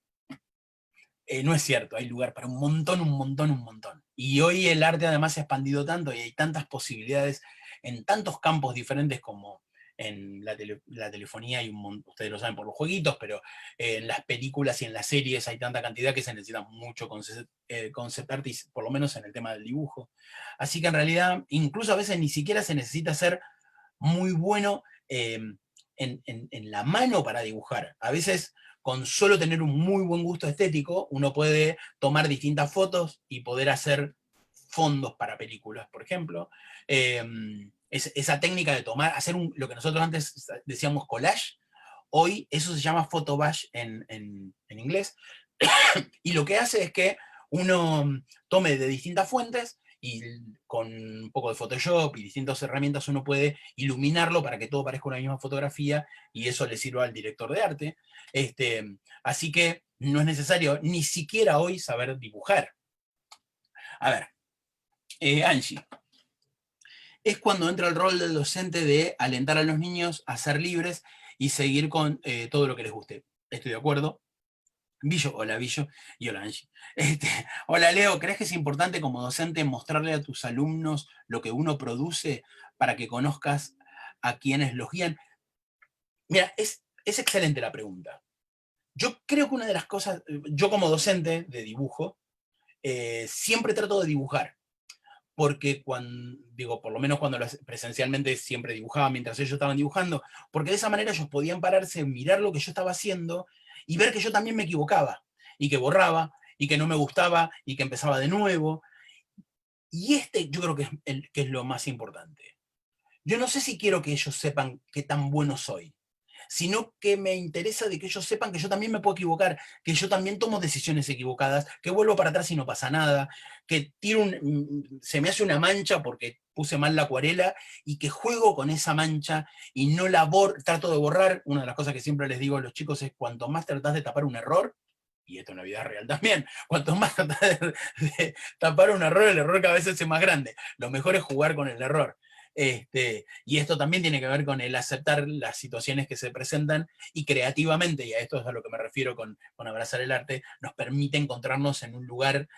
no es cierto, hay lugar para un montón, un montón, un montón. Y hoy el arte además se ha expandido tanto y hay tantas posibilidades en tantos campos diferentes como en la telefonía, hay ustedes lo saben por los jueguitos, pero en las películas y en las series hay tanta cantidad que se necesita mucho concept art, por lo menos en el tema del dibujo. Así que en realidad, incluso a veces ni siquiera se necesita ser muy bueno en la mano para dibujar. A veces con solo tener un muy buen gusto estético, uno puede tomar distintas fotos y poder hacer fondos para películas, por ejemplo. Esa técnica de tomar, hacer lo que nosotros antes decíamos collage, hoy eso se llama photobash en inglés, y lo que hace es que uno tome de distintas fuentes y con un poco de Photoshop y distintas herramientas uno puede iluminarlo para que todo parezca una misma fotografía y eso le sirva al director de arte. Así que no es necesario ni siquiera hoy saber dibujar. A ver, Angie, es cuando entra el rol del docente de alentar a los niños a ser libres y seguir con todo lo que les guste. Estoy de acuerdo. Billo, hola Billo, y hola Angie. Hola Leo, ¿crees que es importante como docente mostrarle a tus alumnos lo que uno produce para que conozcas a quienes los guían? Mira, es excelente la pregunta. Yo creo que una de las cosas, yo como docente de dibujo, siempre trato de dibujar, porque digo, por lo menos cuando presencialmente siempre dibujaba mientras ellos estaban dibujando, porque de esa manera ellos podían pararse, mirar lo que yo estaba haciendo y ver que yo también me equivocaba, y que borraba, y que no me gustaba, y que empezaba de nuevo. Y yo creo que que es lo más importante. Yo no sé si quiero que ellos sepan qué tan bueno soy, sino que me interesa de que ellos sepan que yo también me puedo equivocar, que yo también tomo decisiones equivocadas, que vuelvo para atrás y no pasa nada, que se me hace una mancha porque puse mal la acuarela y que juego con esa mancha y no trato de borrar. Una de las cosas que siempre les digo a los chicos es: cuanto más tratás de tapar un error, y esto en la vida real también, cuanto más tratás de tapar un error, el error cada vez es más grande. Lo mejor es jugar con el error. Y esto también tiene que ver con el aceptar las situaciones que se presentan y creativamente, y a esto es a lo que me refiero con abrazar el arte, nos permite encontrarnos en un lugar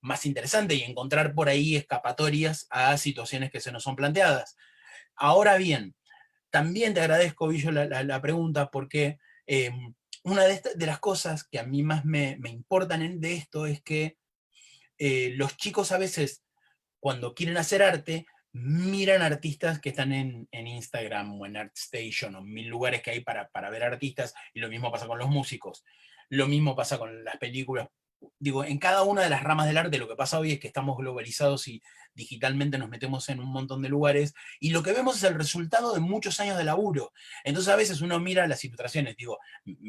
más interesante y encontrar por ahí escapatorias a situaciones que se nos son planteadas. Ahora bien, también te agradezco, Billo, la pregunta, porque una de las cosas que a mí más me importan de esto es que los chicos a veces, cuando quieren hacer arte, miran artistas que están en Instagram o en ArtStation o en mil lugares que hay para ver artistas, y lo mismo pasa con los músicos, lo mismo pasa con las películas. Digo, en cada una de las ramas del arte lo que pasa hoy es que estamos globalizados y digitalmente nos metemos en un montón de lugares, y lo que vemos es el resultado de muchos años de laburo. Entonces a veces uno mira las ilustraciones, digo,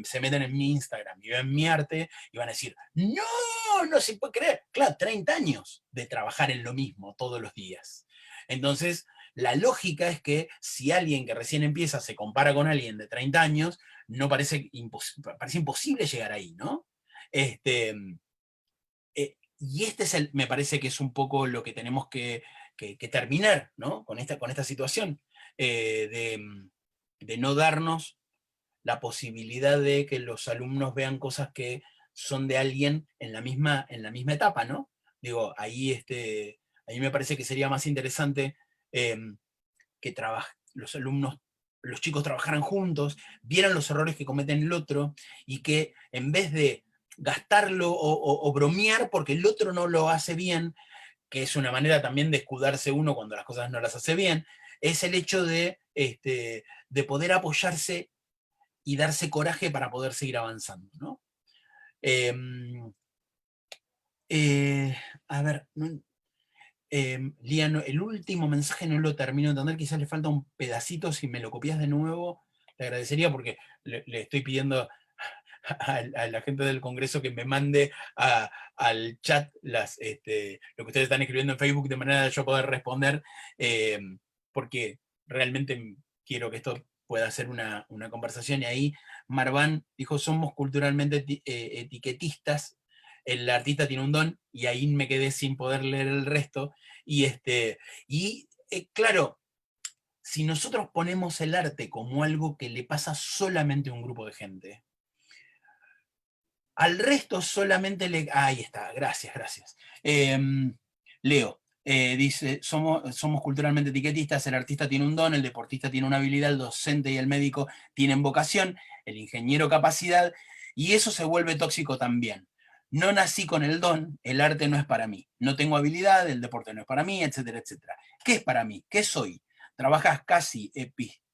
se meten en mi Instagram y ven mi arte y van a decir: no, no se puede creer. Claro, 30 años de trabajar en lo mismo todos los días. Entonces, la lógica es que si alguien que recién empieza se compara con alguien de 30 años, no parece imposible llegar ahí, ¿no? Y me parece que es un poco lo que tenemos que terminar, ¿no? Con esta situación, de no darnos la posibilidad de que los alumnos vean cosas que son de alguien en la misma etapa, ¿no? Digo, ahí me parece que sería más interesante eh, que los alumnos, los chicos trabajaran juntos, vieran los errores que cometen el otro, y que en vez de gastarlo o bromear porque el otro no lo hace bien, que es una manera también de escudarse uno cuando las cosas no las hace bien, es el hecho de poder apoyarse y darse coraje para poder seguir avanzando, ¿no? Eh, eh, a ver, Liano, el último mensaje no lo termino de entender, quizás le falta un pedacito. Si me lo copias de nuevo, te agradecería, porque le estoy pidiendo a la gente del Congreso que me mande al chat lo que ustedes están escribiendo en Facebook, de manera de yo poder responder, eh, porque realmente quiero que esto pueda ser una conversación. Y ahí Marván dijo: somos culturalmente etiquetistas, el artista tiene un don, y ahí me quedé sin poder leer el resto. Claro, si nosotros ponemos el arte como algo que le pasa solamente a un grupo de gente, al resto solamente le... Ahí está, gracias. Leo, dice: somos culturalmente etiquetistas, el artista tiene un don, el deportista tiene una habilidad, el docente y el médico tienen vocación, el ingeniero capacidad, y eso se vuelve tóxico también. No nací con el don, el arte no es para mí. No tengo habilidad, el deporte no es para mí, etcétera, etcétera. ¿Qué es para mí? ¿Qué soy? Trabajas casi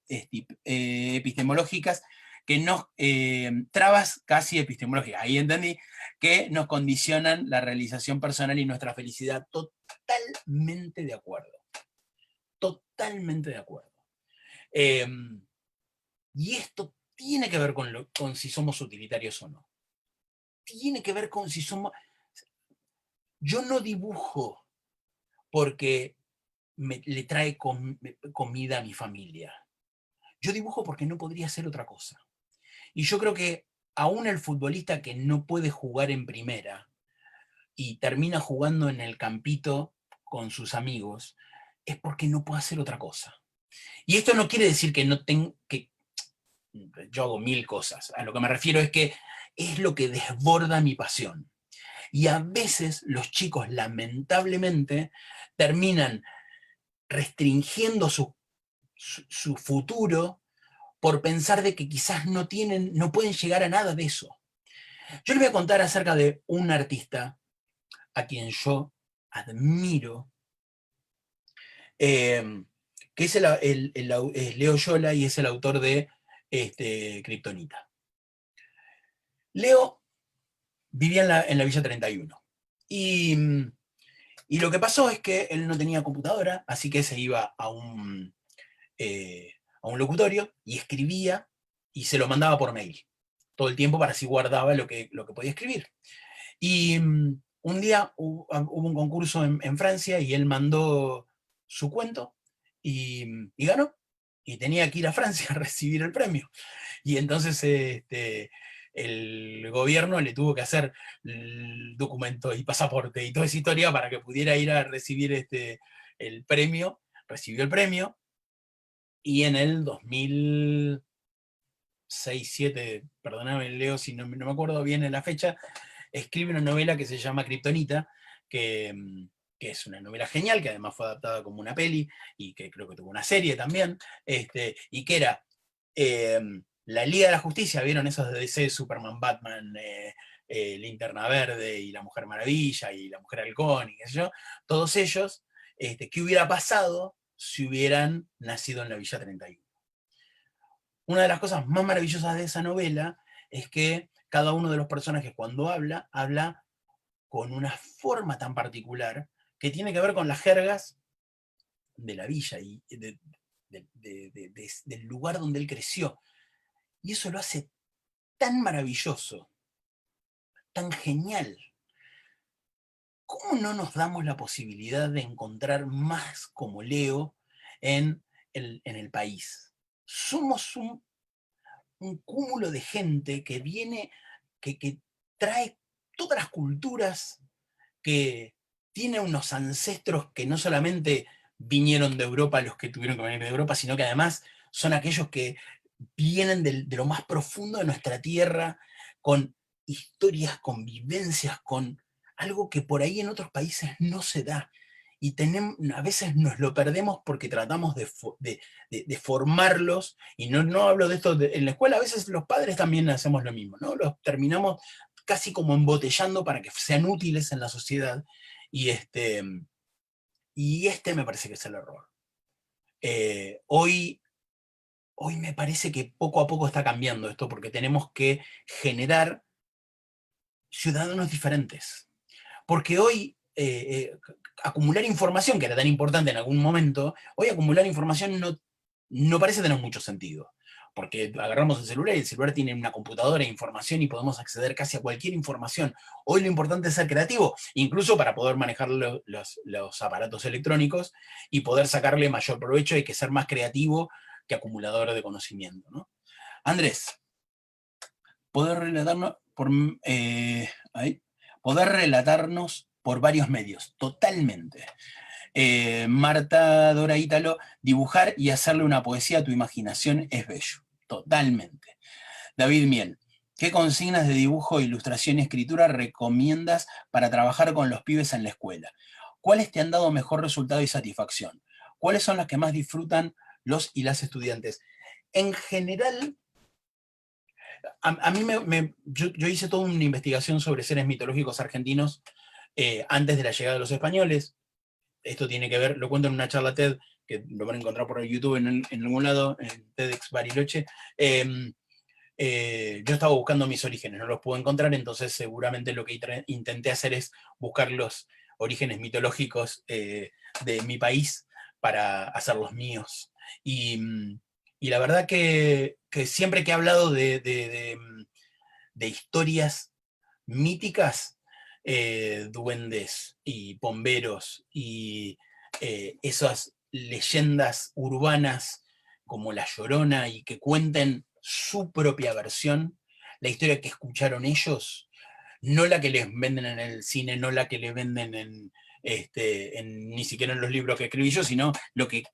epistemológicas que nos trabas casi epistemológicas, ahí entendí, que nos condicionan la realización personal y nuestra felicidad. Totalmente de acuerdo. Totalmente de acuerdo. Y esto tiene que ver con si somos utilitarios o no. Tiene que ver con si somos... Yo no dibujo porque le trae comida a mi familia. Yo dibujo porque no podría hacer otra cosa. Y yo creo que aún el futbolista que no puede jugar en primera y termina jugando en el campito con sus amigos, es porque no puede hacer otra cosa. Y esto no quiere decir que no tengo que yo hago mil cosas. A lo que me refiero es que es lo que desborda mi pasión. Y a veces los chicos, lamentablemente, terminan restringiendo su futuro por pensar de que quizás no pueden llegar a nada de eso. Yo les voy a contar acerca de un artista a quien yo admiro que es es Leo Yola y es el autor de Kriptonita. Leo vivía en la Villa 31. Y lo que pasó es que él no tenía computadora, así que se iba a un locutorio y escribía y se lo mandaba por mail todo el tiempo para así guardaba lo que podía escribir. Y un día hubo un concurso en Francia y él mandó su cuento y ganó. Y tenía que ir a Francia a recibir el premio. Y entonces el gobierno le tuvo que hacer el documento y pasaporte y toda esa historia para que pudiera ir a recibir el premio. Recibió el premio y en el 2006, 2007, perdóname Leo si no me acuerdo bien en la fecha, escribe una novela que se llama Kriptonita, que es una novela genial, que además fue adaptada como una peli, y que creo que tuvo una serie también, y que era la Liga de la Justicia, ¿vieron esos de DC, Superman, Batman, Linterna Verde, y la Mujer Maravilla, y la Mujer Halcón, y qué sé yo? Todos ellos, ¿qué hubiera pasado si hubieran nacido en la Villa 31? Una de las cosas más maravillosas de esa novela es que cada uno de los personajes cuando habla con una forma tan particular que tiene que ver con las jergas de la villa y del lugar donde él creció. Y eso lo hace tan maravilloso, tan genial. ¿Cómo no nos damos la posibilidad de encontrar más como Leo en el país? Somos un cúmulo de gente que viene, que trae todas las culturas, que tiene unos ancestros que no solamente vinieron de Europa, los que tuvieron que venir de Europa, sino que además son aquellos que vienen de lo más profundo de nuestra tierra, con historias, con vivencias, con algo que por ahí en otros países no se da. Y a veces nos lo perdemos porque tratamos de formarlos, y no hablo de esto en la escuela, a veces los padres también hacemos lo mismo, ¿no? Los terminamos casi como embotellando para que sean útiles en la sociedad, y me parece que es el error. Hoy me parece que poco a poco está cambiando esto, porque tenemos que generar ciudadanos diferentes. Porque hoy acumular información, que era tan importante en algún momento, hoy acumular información no parece tener mucho sentido. Porque agarramos el celular y el celular tiene una computadora de información y podemos acceder casi a cualquier información. Hoy lo importante es ser creativo, incluso para poder manejar los aparatos electrónicos y poder sacarle mayor provecho. Hay que ser más creativo que acumulador de conocimiento, ¿no? Andrés, poder relatarnos poder relatarnos por varios medios, totalmente. Marta Dora Ítalo, dibujar y hacerle una poesía a tu imaginación es bello, totalmente. David Miel, ¿qué consignas de dibujo, ilustración y escritura recomiendas para trabajar con los pibes en la escuela? ¿Cuáles te han dado mejor resultado y satisfacción? ¿Cuáles son las que más disfrutan los y las estudiantes? En general, a mí yo hice toda una investigación sobre seres mitológicos argentinos antes de la llegada de los españoles. Esto tiene que ver, lo cuento en una charla TED, que lo van a encontrar por YouTube en algún lado, en TEDx Bariloche. Yo estaba buscando mis orígenes, no los puedo encontrar, entonces seguramente lo que intenté hacer es buscar los orígenes mitológicos de mi país para hacer los míos. Y la verdad que siempre que he hablado de historias míticas, duendes y bomberos y esas leyendas urbanas como La Llorona, y que cuenten su propia versión, la historia que escucharon ellos, no la que les venden en el cine, no la que les venden ni siquiera en los libros que escribí yo, sino lo que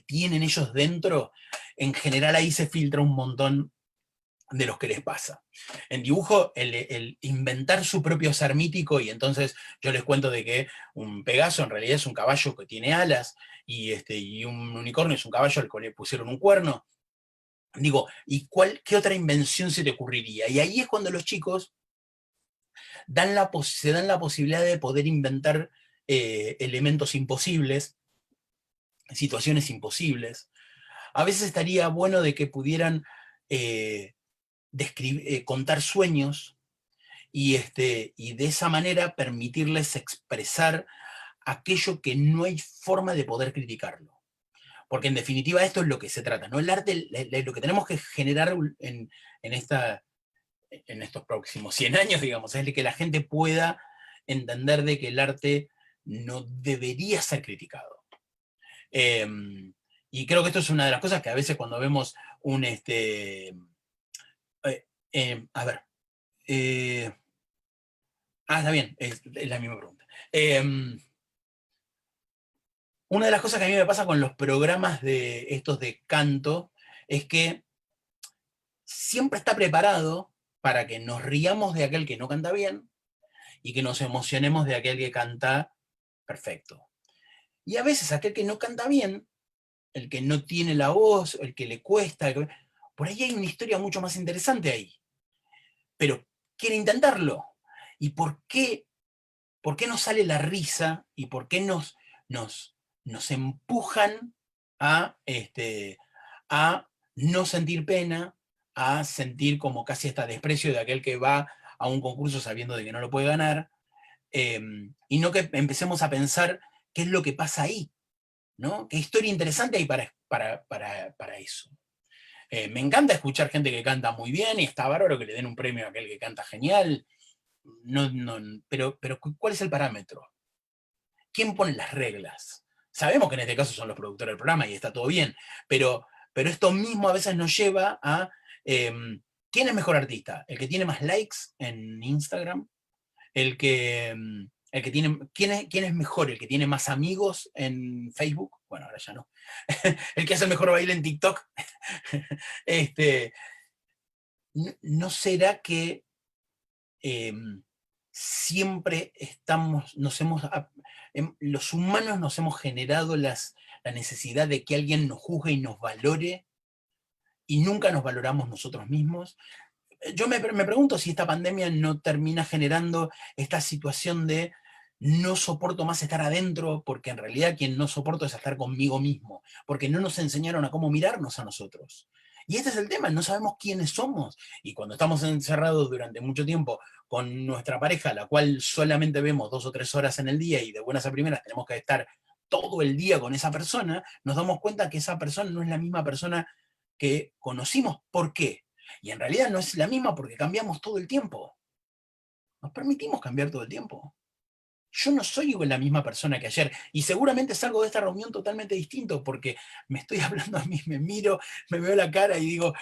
tienen ellos dentro. En general ahí se filtra un montón de los que les pasa. En dibujo, el inventar su propio ser mítico, y entonces yo les cuento de que un Pegaso en realidad es un caballo que tiene alas, y un unicornio es un caballo al cual le pusieron un cuerno. Digo, ¿y qué otra invención se te ocurriría? Y ahí es cuando los chicos se dan la posibilidad de poder inventar elementos imposibles, situaciones imposibles. A veces estaría bueno de que pudieran contar sueños y de esa manera permitirles expresar aquello que no hay forma de poder criticarlo. Porque en definitiva esto es lo que se trata, ¿no? El arte, lo que tenemos que generar en, esta, en estos próximos 100 años, digamos, es que la gente pueda entender de que el arte no debería ser criticado. Y creo que esto es una de las cosas que a veces cuando vemos un, a ver, eh, está bien, es la misma pregunta. Una de las cosas que a mí me pasa con los programas de estos de canto es que siempre está preparado para que nos riamos de aquel que no canta bien y que nos emocionemos de aquel que canta perfecto. Y a veces aquel que no canta bien, el que no tiene la voz, el que le cuesta, por ahí hay una historia mucho más interesante ahí. Pero quiere intentarlo. ¿Y por qué nos sale la risa y por qué nos empujan a no sentir pena, a sentir como casi hasta desprecio de aquel que va a un concurso sabiendo de que no lo puede ganar, y no que empecemos a pensar qué es lo que pasa ahí, ¿no? Qué historia interesante hay para eso. Me encanta escuchar gente que canta muy bien y está bárbaro que le den un premio a aquel que canta genial. Pero ¿cuál es el parámetro? ¿Quién pone las reglas? Sabemos que en este caso son los productores del programa y está todo bien, pero esto mismo a veces nos lleva a ¿quién es mejor artista? ¿El que tiene más likes en Instagram? El que tiene, ¿quién es mejor? ¿El que tiene más amigos en Facebook? Bueno, ahora ya no. El que hace el mejor baile en TikTok. ¿No será que siempre los humanos nos hemos generado la necesidad de que alguien nos juzgue y nos valore y nunca nos valoramos nosotros mismos? Yo me pregunto si esta pandemia no termina generando esta situación de no soporto más estar adentro, porque en realidad quien no soporto es estar conmigo mismo, porque no nos enseñaron a cómo mirarnos a nosotros. Y este es el tema, no sabemos quiénes somos. Y cuando estamos encerrados durante mucho tiempo con nuestra pareja, la cual solamente vemos 2 o 3 horas en el día y de buenas a primeras tenemos que estar todo el día con esa persona, nos damos cuenta que esa persona no es la misma persona que conocimos. ¿Por qué? Y en realidad no es la misma porque cambiamos todo el tiempo. Nos permitimos cambiar todo el tiempo. Yo no soy la misma persona que ayer y seguramente salgo de esta reunión totalmente distinto porque me estoy hablando a mí, me miro, me veo la cara y digo,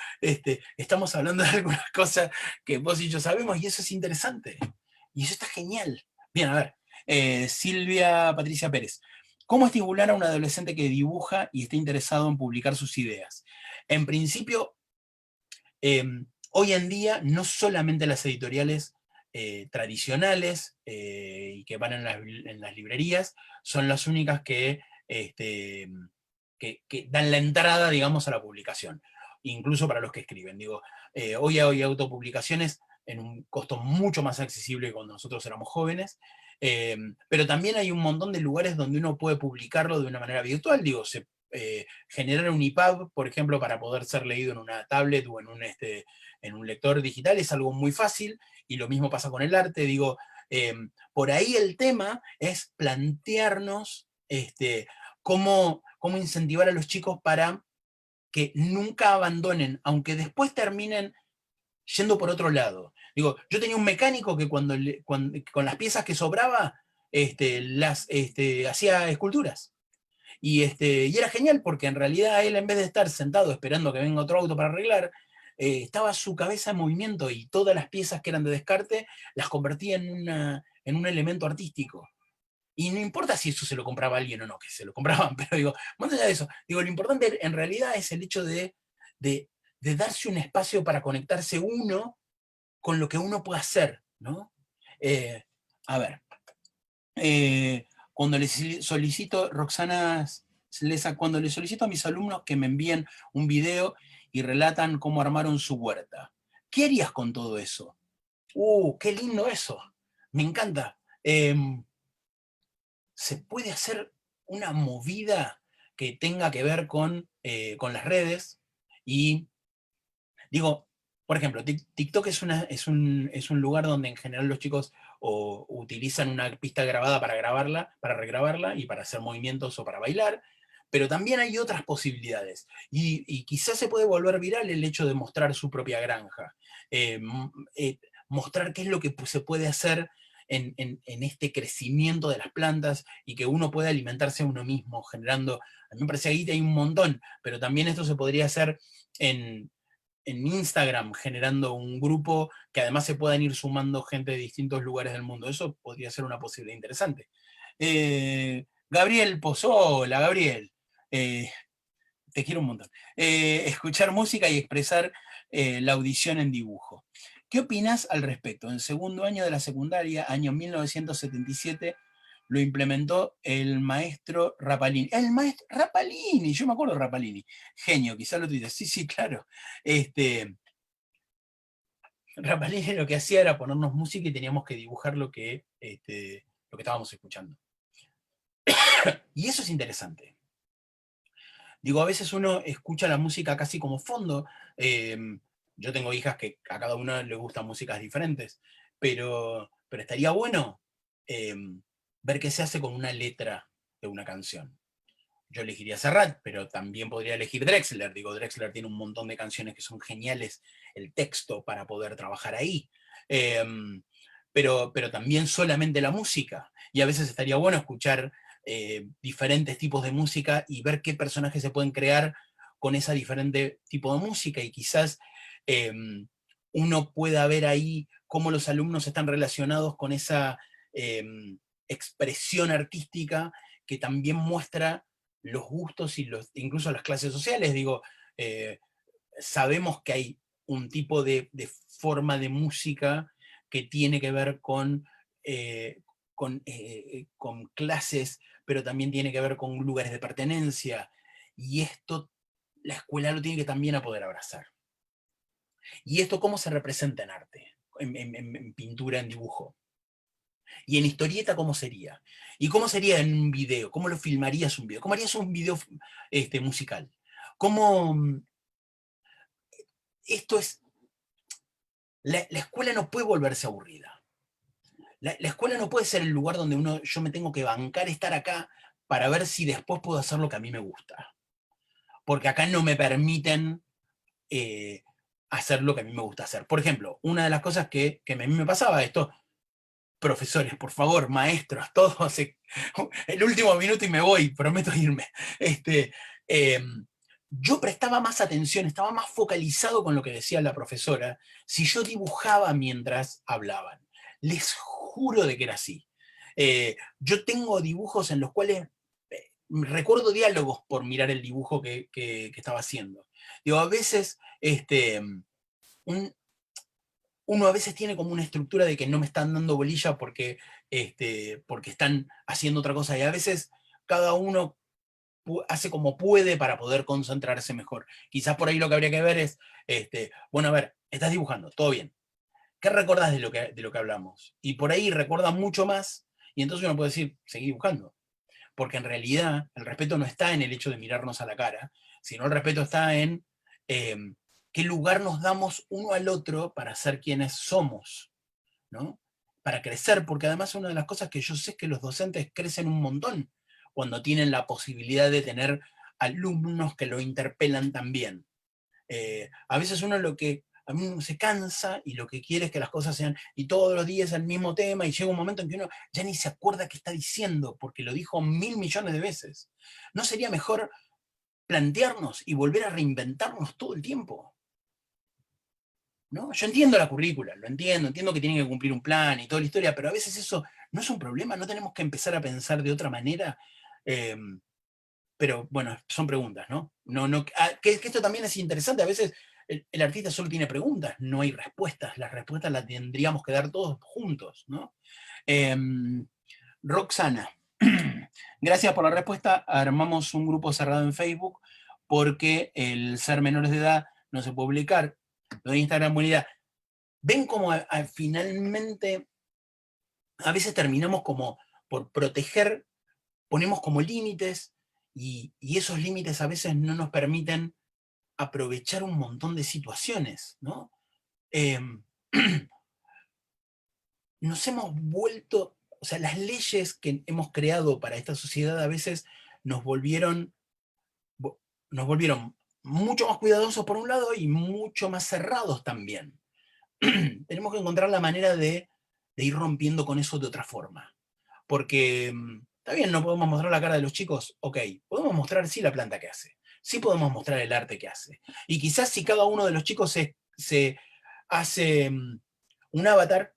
estamos hablando de algunas cosas que vos y yo sabemos y eso es interesante. Y eso está genial. Bien, a ver, Silvia Patricia Pérez. ¿Cómo estimular a un adolescente que dibuja y esté interesado en publicar sus ideas? En principio, hoy en día no solamente las editoriales tradicionales y que van en las librerías son las únicas que dan la entrada, digamos, a la publicación, incluso para los que escriben. Digo, hoy hay autopublicaciones en un costo mucho más accesible que cuando nosotros éramos jóvenes, pero también hay un montón de lugares donde uno puede publicarlo de una manera virtual. Digo, generar un EPUB, por ejemplo, para poder ser leído en una tablet o en un lector digital es algo muy fácil, y lo mismo pasa con el arte. Digo, por ahí el tema es plantearnos cómo incentivar a los chicos para que nunca abandonen, aunque después terminen yendo por otro lado. Digo, yo tenía un mecánico que con las piezas que sobraba, hacía esculturas. Y era genial porque en realidad él, en vez de estar sentado esperando que venga otro auto para arreglar, estaba su cabeza en movimiento y todas las piezas que eran de descarte las convertía en un elemento artístico. Y no importa si eso se lo compraba alguien o no, que se lo compraban, pero digo, más allá de eso, digo, lo importante en realidad es el hecho de, de darse un espacio para conectarse uno con lo que uno puede hacer, ¿no? Eh, a ver, cuando les solicito, Roxana Sleza, cuando les solicito a mis alumnos que me envíen un video y relatan cómo armaron su huerta, ¿qué harías con todo eso? ¡Qué lindo eso! Me encanta. Se puede hacer una movida que tenga que ver con las redes. Y digo, por ejemplo, TikTok es un lugar donde en general los chicos o utilizan una pista grabada para grabarla, para regrabarla y para hacer movimientos o para bailar, pero también hay otras posibilidades. Y quizás se puede volver viral el hecho de mostrar su propia granja, mostrar qué es lo que se puede hacer en este crecimiento de las plantas y que uno puede alimentarse a uno mismo, generando, a mí me parece que ahí hay un montón, pero también esto se podría hacer en Instagram, generando un grupo que además se puedan ir sumando gente de distintos lugares del mundo. Eso podría ser una posibilidad interesante. Gabriel Pozola, Gabriel, eh, te quiero un montón. Escuchar música y expresar la audición en dibujo. ¿Qué opinas al respecto? En segundo año de la secundaria, año 1977, lo implementó el maestro Rapalini. El maestro Rapalini, yo me acuerdo de Rapalini. Genio, quizás lo tuiteé. Sí, sí, claro. Rapalini lo que hacía era ponernos música y teníamos que dibujar lo que estábamos escuchando. Y eso es interesante. Digo, a veces uno escucha la música casi como fondo. Yo tengo hijas que a cada una le gustan músicas diferentes, pero estaría bueno eh, ver qué se hace con una letra de una canción. Yo elegiría Serrat, pero también podría elegir Drexler. Digo, Drexler tiene un montón de canciones que son geniales, el texto para poder trabajar ahí. Eh, pero también solamente la música. Y a veces estaría bueno escuchar diferentes tipos de música y ver qué personajes se pueden crear con ese diferente tipo de música. Y quizás eh, uno pueda ver ahí cómo los alumnos están relacionados con esa eh, expresión artística que también muestra los gustos y incluso las clases sociales. Digo, eh, sabemos que hay un tipo de forma de música que tiene que ver eh, con clases, pero también tiene que ver con lugares de pertenencia. Y esto la escuela lo tiene que también a poder abrazar. ¿Y esto cómo se representa en arte? En pintura, en dibujo. Y en historieta, ¿cómo sería? ¿Y cómo sería en un video? ¿Cómo lo filmarías un video? ¿Cómo harías un video musical? ¿Cómo esto es... La escuela no puede volverse aburrida. La escuela no puede ser el lugar donde yo me tengo que bancar estar acá para ver si después puedo hacer lo que a mí me gusta. Porque acá no me permiten eh, hacer lo que a mí me gusta hacer. Por ejemplo, una de las cosas que a mí me pasaba, esto, profesores, por favor, maestros, todos, el último minuto y me voy, prometo irme. Este, eh, yo prestaba más atención, estaba más focalizado con lo que decía la profesora, si yo dibujaba mientras hablaban. Les juro de que era así. Yo tengo dibujos en los cuales recuerdo diálogos por mirar el dibujo que estaba haciendo. Digo, a veces un, uno a veces tiene como una estructura de que no me están dando bolilla porque están haciendo otra cosa, y a veces cada uno hace como puede para poder concentrarse mejor. Quizás por ahí lo que habría que ver es, bueno, a ver, estás dibujando, todo bien. ¿Qué recordás de lo que hablamos? Y por ahí recuerda mucho más, y entonces uno puede decir, seguí dibujando. Porque en realidad el respeto no está en el hecho de mirarnos a la cara, sino el respeto está en eh, qué lugar nos damos uno al otro para ser quienes somos, ¿no? Para crecer, porque además una de las cosas que yo sé es que los docentes crecen un montón cuando tienen la posibilidad de tener alumnos que lo interpelan también. A veces uno lo que a mí uno se cansa y lo que quiere es que las cosas sean, y todos los días el mismo tema, y llega un momento en que uno ya ni se acuerda qué está diciendo, porque lo dijo 1.000 millones de veces. ¿No sería mejor plantearnos y volver a reinventarnos todo el tiempo? ¿No? Yo entiendo la currícula, lo entiendo que tienen que cumplir un plan y toda la historia, pero a veces eso no es un problema, no tenemos que empezar a pensar de otra manera. Eh, pero bueno, son preguntas, ¿no? Que esto también es interesante, a veces el artista solo tiene preguntas, no hay respuestas, las respuestas las tendríamos que dar todos juntos, ¿no? Eh, Roxana, gracias por la respuesta, armamos un grupo cerrado en Facebook porque el ser menores de edad no se puede publicar, lo de Instagram, buena idea. Ven como finalmente a veces terminamos como por proteger, ponemos como límites y esos límites a veces no nos permiten aprovechar un montón de situaciones, ¿no? Em, nos hemos vuelto, o sea, las leyes que hemos creado para esta sociedad a veces nos volvieron, nos volvieron mucho más cuidadosos por un lado y mucho más cerrados también. Tenemos que encontrar la manera de ir rompiendo con eso de otra forma. Porque está bien, no podemos mostrar la cara de los chicos, ok, podemos mostrar sí la planta que hace, sí podemos mostrar el arte que hace. Y quizás si cada uno de los chicos se hace un avatar,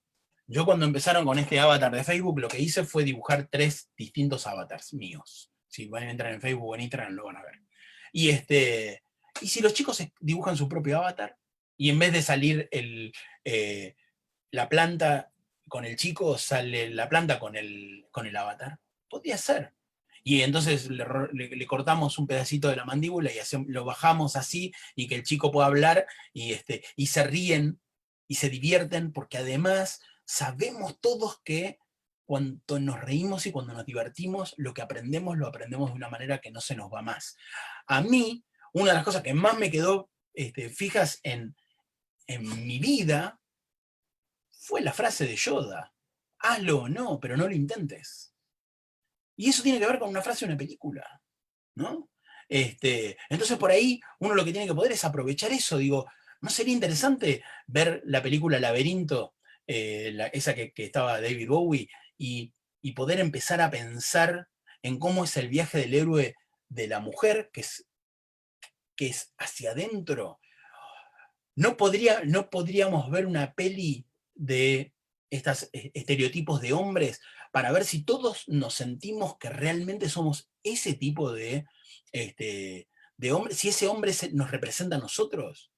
yo cuando empezaron con este avatar de Facebook, lo que hice fue dibujar 3 distintos avatars míos. Si van a entrar en Facebook o en Instagram lo van a ver. Y, y si los chicos dibujan su propio avatar, y en vez de salir la planta con el chico, sale la planta con el avatar. Podría ser. Y entonces le cortamos un pedacito de la mandíbula y lo bajamos así, y que el chico pueda hablar, y se ríen y se divierten, porque además sabemos todos que cuando nos reímos y cuando nos divertimos, lo aprendemos de una manera que no se nos va más. A mí, una de las cosas que más me quedó fijas en mi vida fue la frase de Yoda. Hazlo o no, pero no lo intentes. Y eso tiene que ver con una frase de una película, ¿no? Entonces por ahí uno lo que tiene que poder es aprovechar eso. Digo, ¿no sería interesante ver la película Laberinto, esa que estaba David Bowie, y poder empezar a pensar en cómo es el viaje del héroe de la mujer, que es hacia adentro? No podríamos ver una peli de estos estereotipos de hombres para ver si todos nos sentimos que realmente somos ese tipo de hombre, si ese hombre nos representa a nosotros?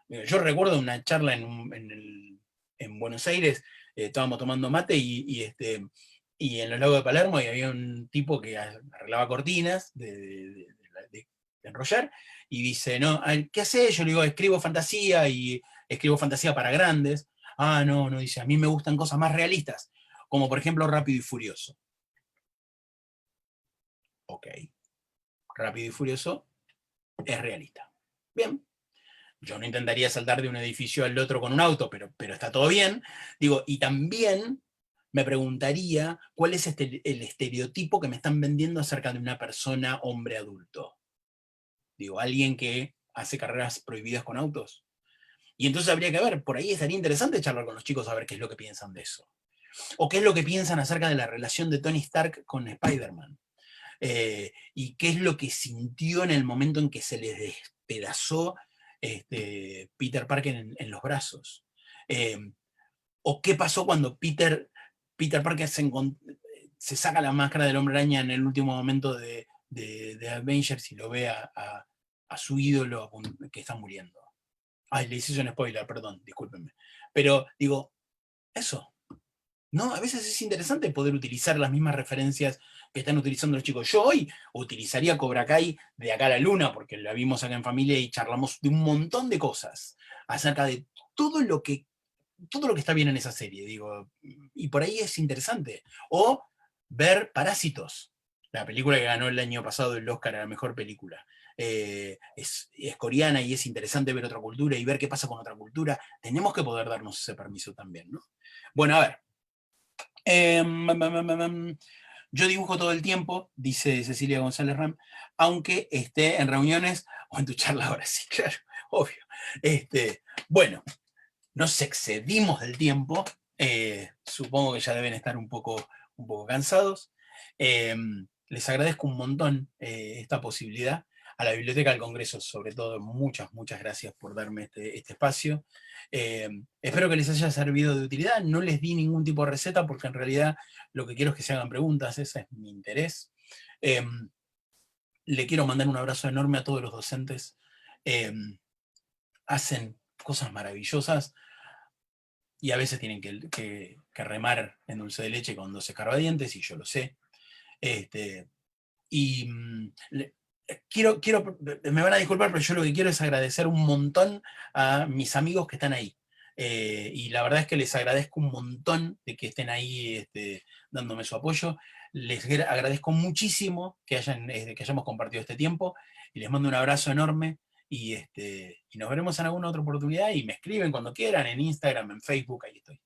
Yo recuerdo una charla en Buenos Aires, estábamos tomando mate y en los lagos de Palermo, y había un tipo que arreglaba cortinas de enrollar, y dice, no, ¿qué haces? Yo le digo, escribo fantasía, y escribo fantasía para grandes. Ah, no, no, dice, a mí me gustan cosas más realistas, como por ejemplo Rápido y Furioso. Ok, Rápido y Furioso es realista. Bien, yo no intentaría saltar de un edificio al otro con un auto, pero está todo bien. Digo, y también me preguntaría cuál es el estereotipo que me están vendiendo acerca de una persona hombre adulto. Digo, alguien que hace carreras prohibidas con autos. Y entonces habría que ver, por ahí estaría interesante charlar con los chicos a ver qué es lo que piensan de eso. O qué es lo que piensan acerca de la relación de Tony Stark con Spider-Man. Y qué es lo que sintió en el momento en que se les despedazó Peter Parker en los brazos. Eh, o qué pasó cuando Peter Parker se saca la máscara del Hombre Araña en el último momento de Avengers y lo ve a su ídolo que está muriendo. Ay, le hice un spoiler, perdón, discúlpenme. Pero digo, eso, ¿no? A veces es interesante poder utilizar las mismas referencias que están utilizando los chicos. Yo hoy utilizaría Cobra Kai de acá a la luna, porque la vimos acá en familia y charlamos de un montón de cosas acerca de todo lo que, todo lo que está bien en esa serie, digo, y por ahí es interesante. O ver Parásitos, la película que ganó el año pasado el Oscar a la mejor película. Es coreana y es interesante ver otra cultura y ver qué pasa con otra cultura. Tenemos que poder darnos ese permiso también, ¿no? Bueno, a ver. Yo dibujo todo el tiempo, dice Cecilia González Ram, aunque esté en reuniones o en tu charla ahora, sí, claro, obvio. Bueno, nos excedimos del tiempo, supongo que ya deben estar un poco cansados. Eh, Les agradezco un montón esta posibilidad. A la Biblioteca del Congreso, sobre todo, muchas, muchas gracias por darme este espacio. Espero que les haya servido de utilidad. No les di ningún tipo de receta porque en realidad lo que quiero es que se hagan preguntas, ese es mi interés. Eh, Le quiero mandar un abrazo enorme a todos los docentes. Eh, Hacen cosas maravillosas y a veces tienen que remar en dulce de leche con 12 escarbadientes, y yo lo sé. Y me van a disculpar, pero yo lo que quiero es agradecer un montón a mis amigos que están ahí. Y la verdad es que les agradezco un montón de que estén ahí dándome su apoyo. Les agradezco muchísimo que hayamos compartido este tiempo, y les mando un abrazo enorme, y nos veremos en alguna otra oportunidad, y me escriben cuando quieran, en Instagram, en Facebook, ahí estoy.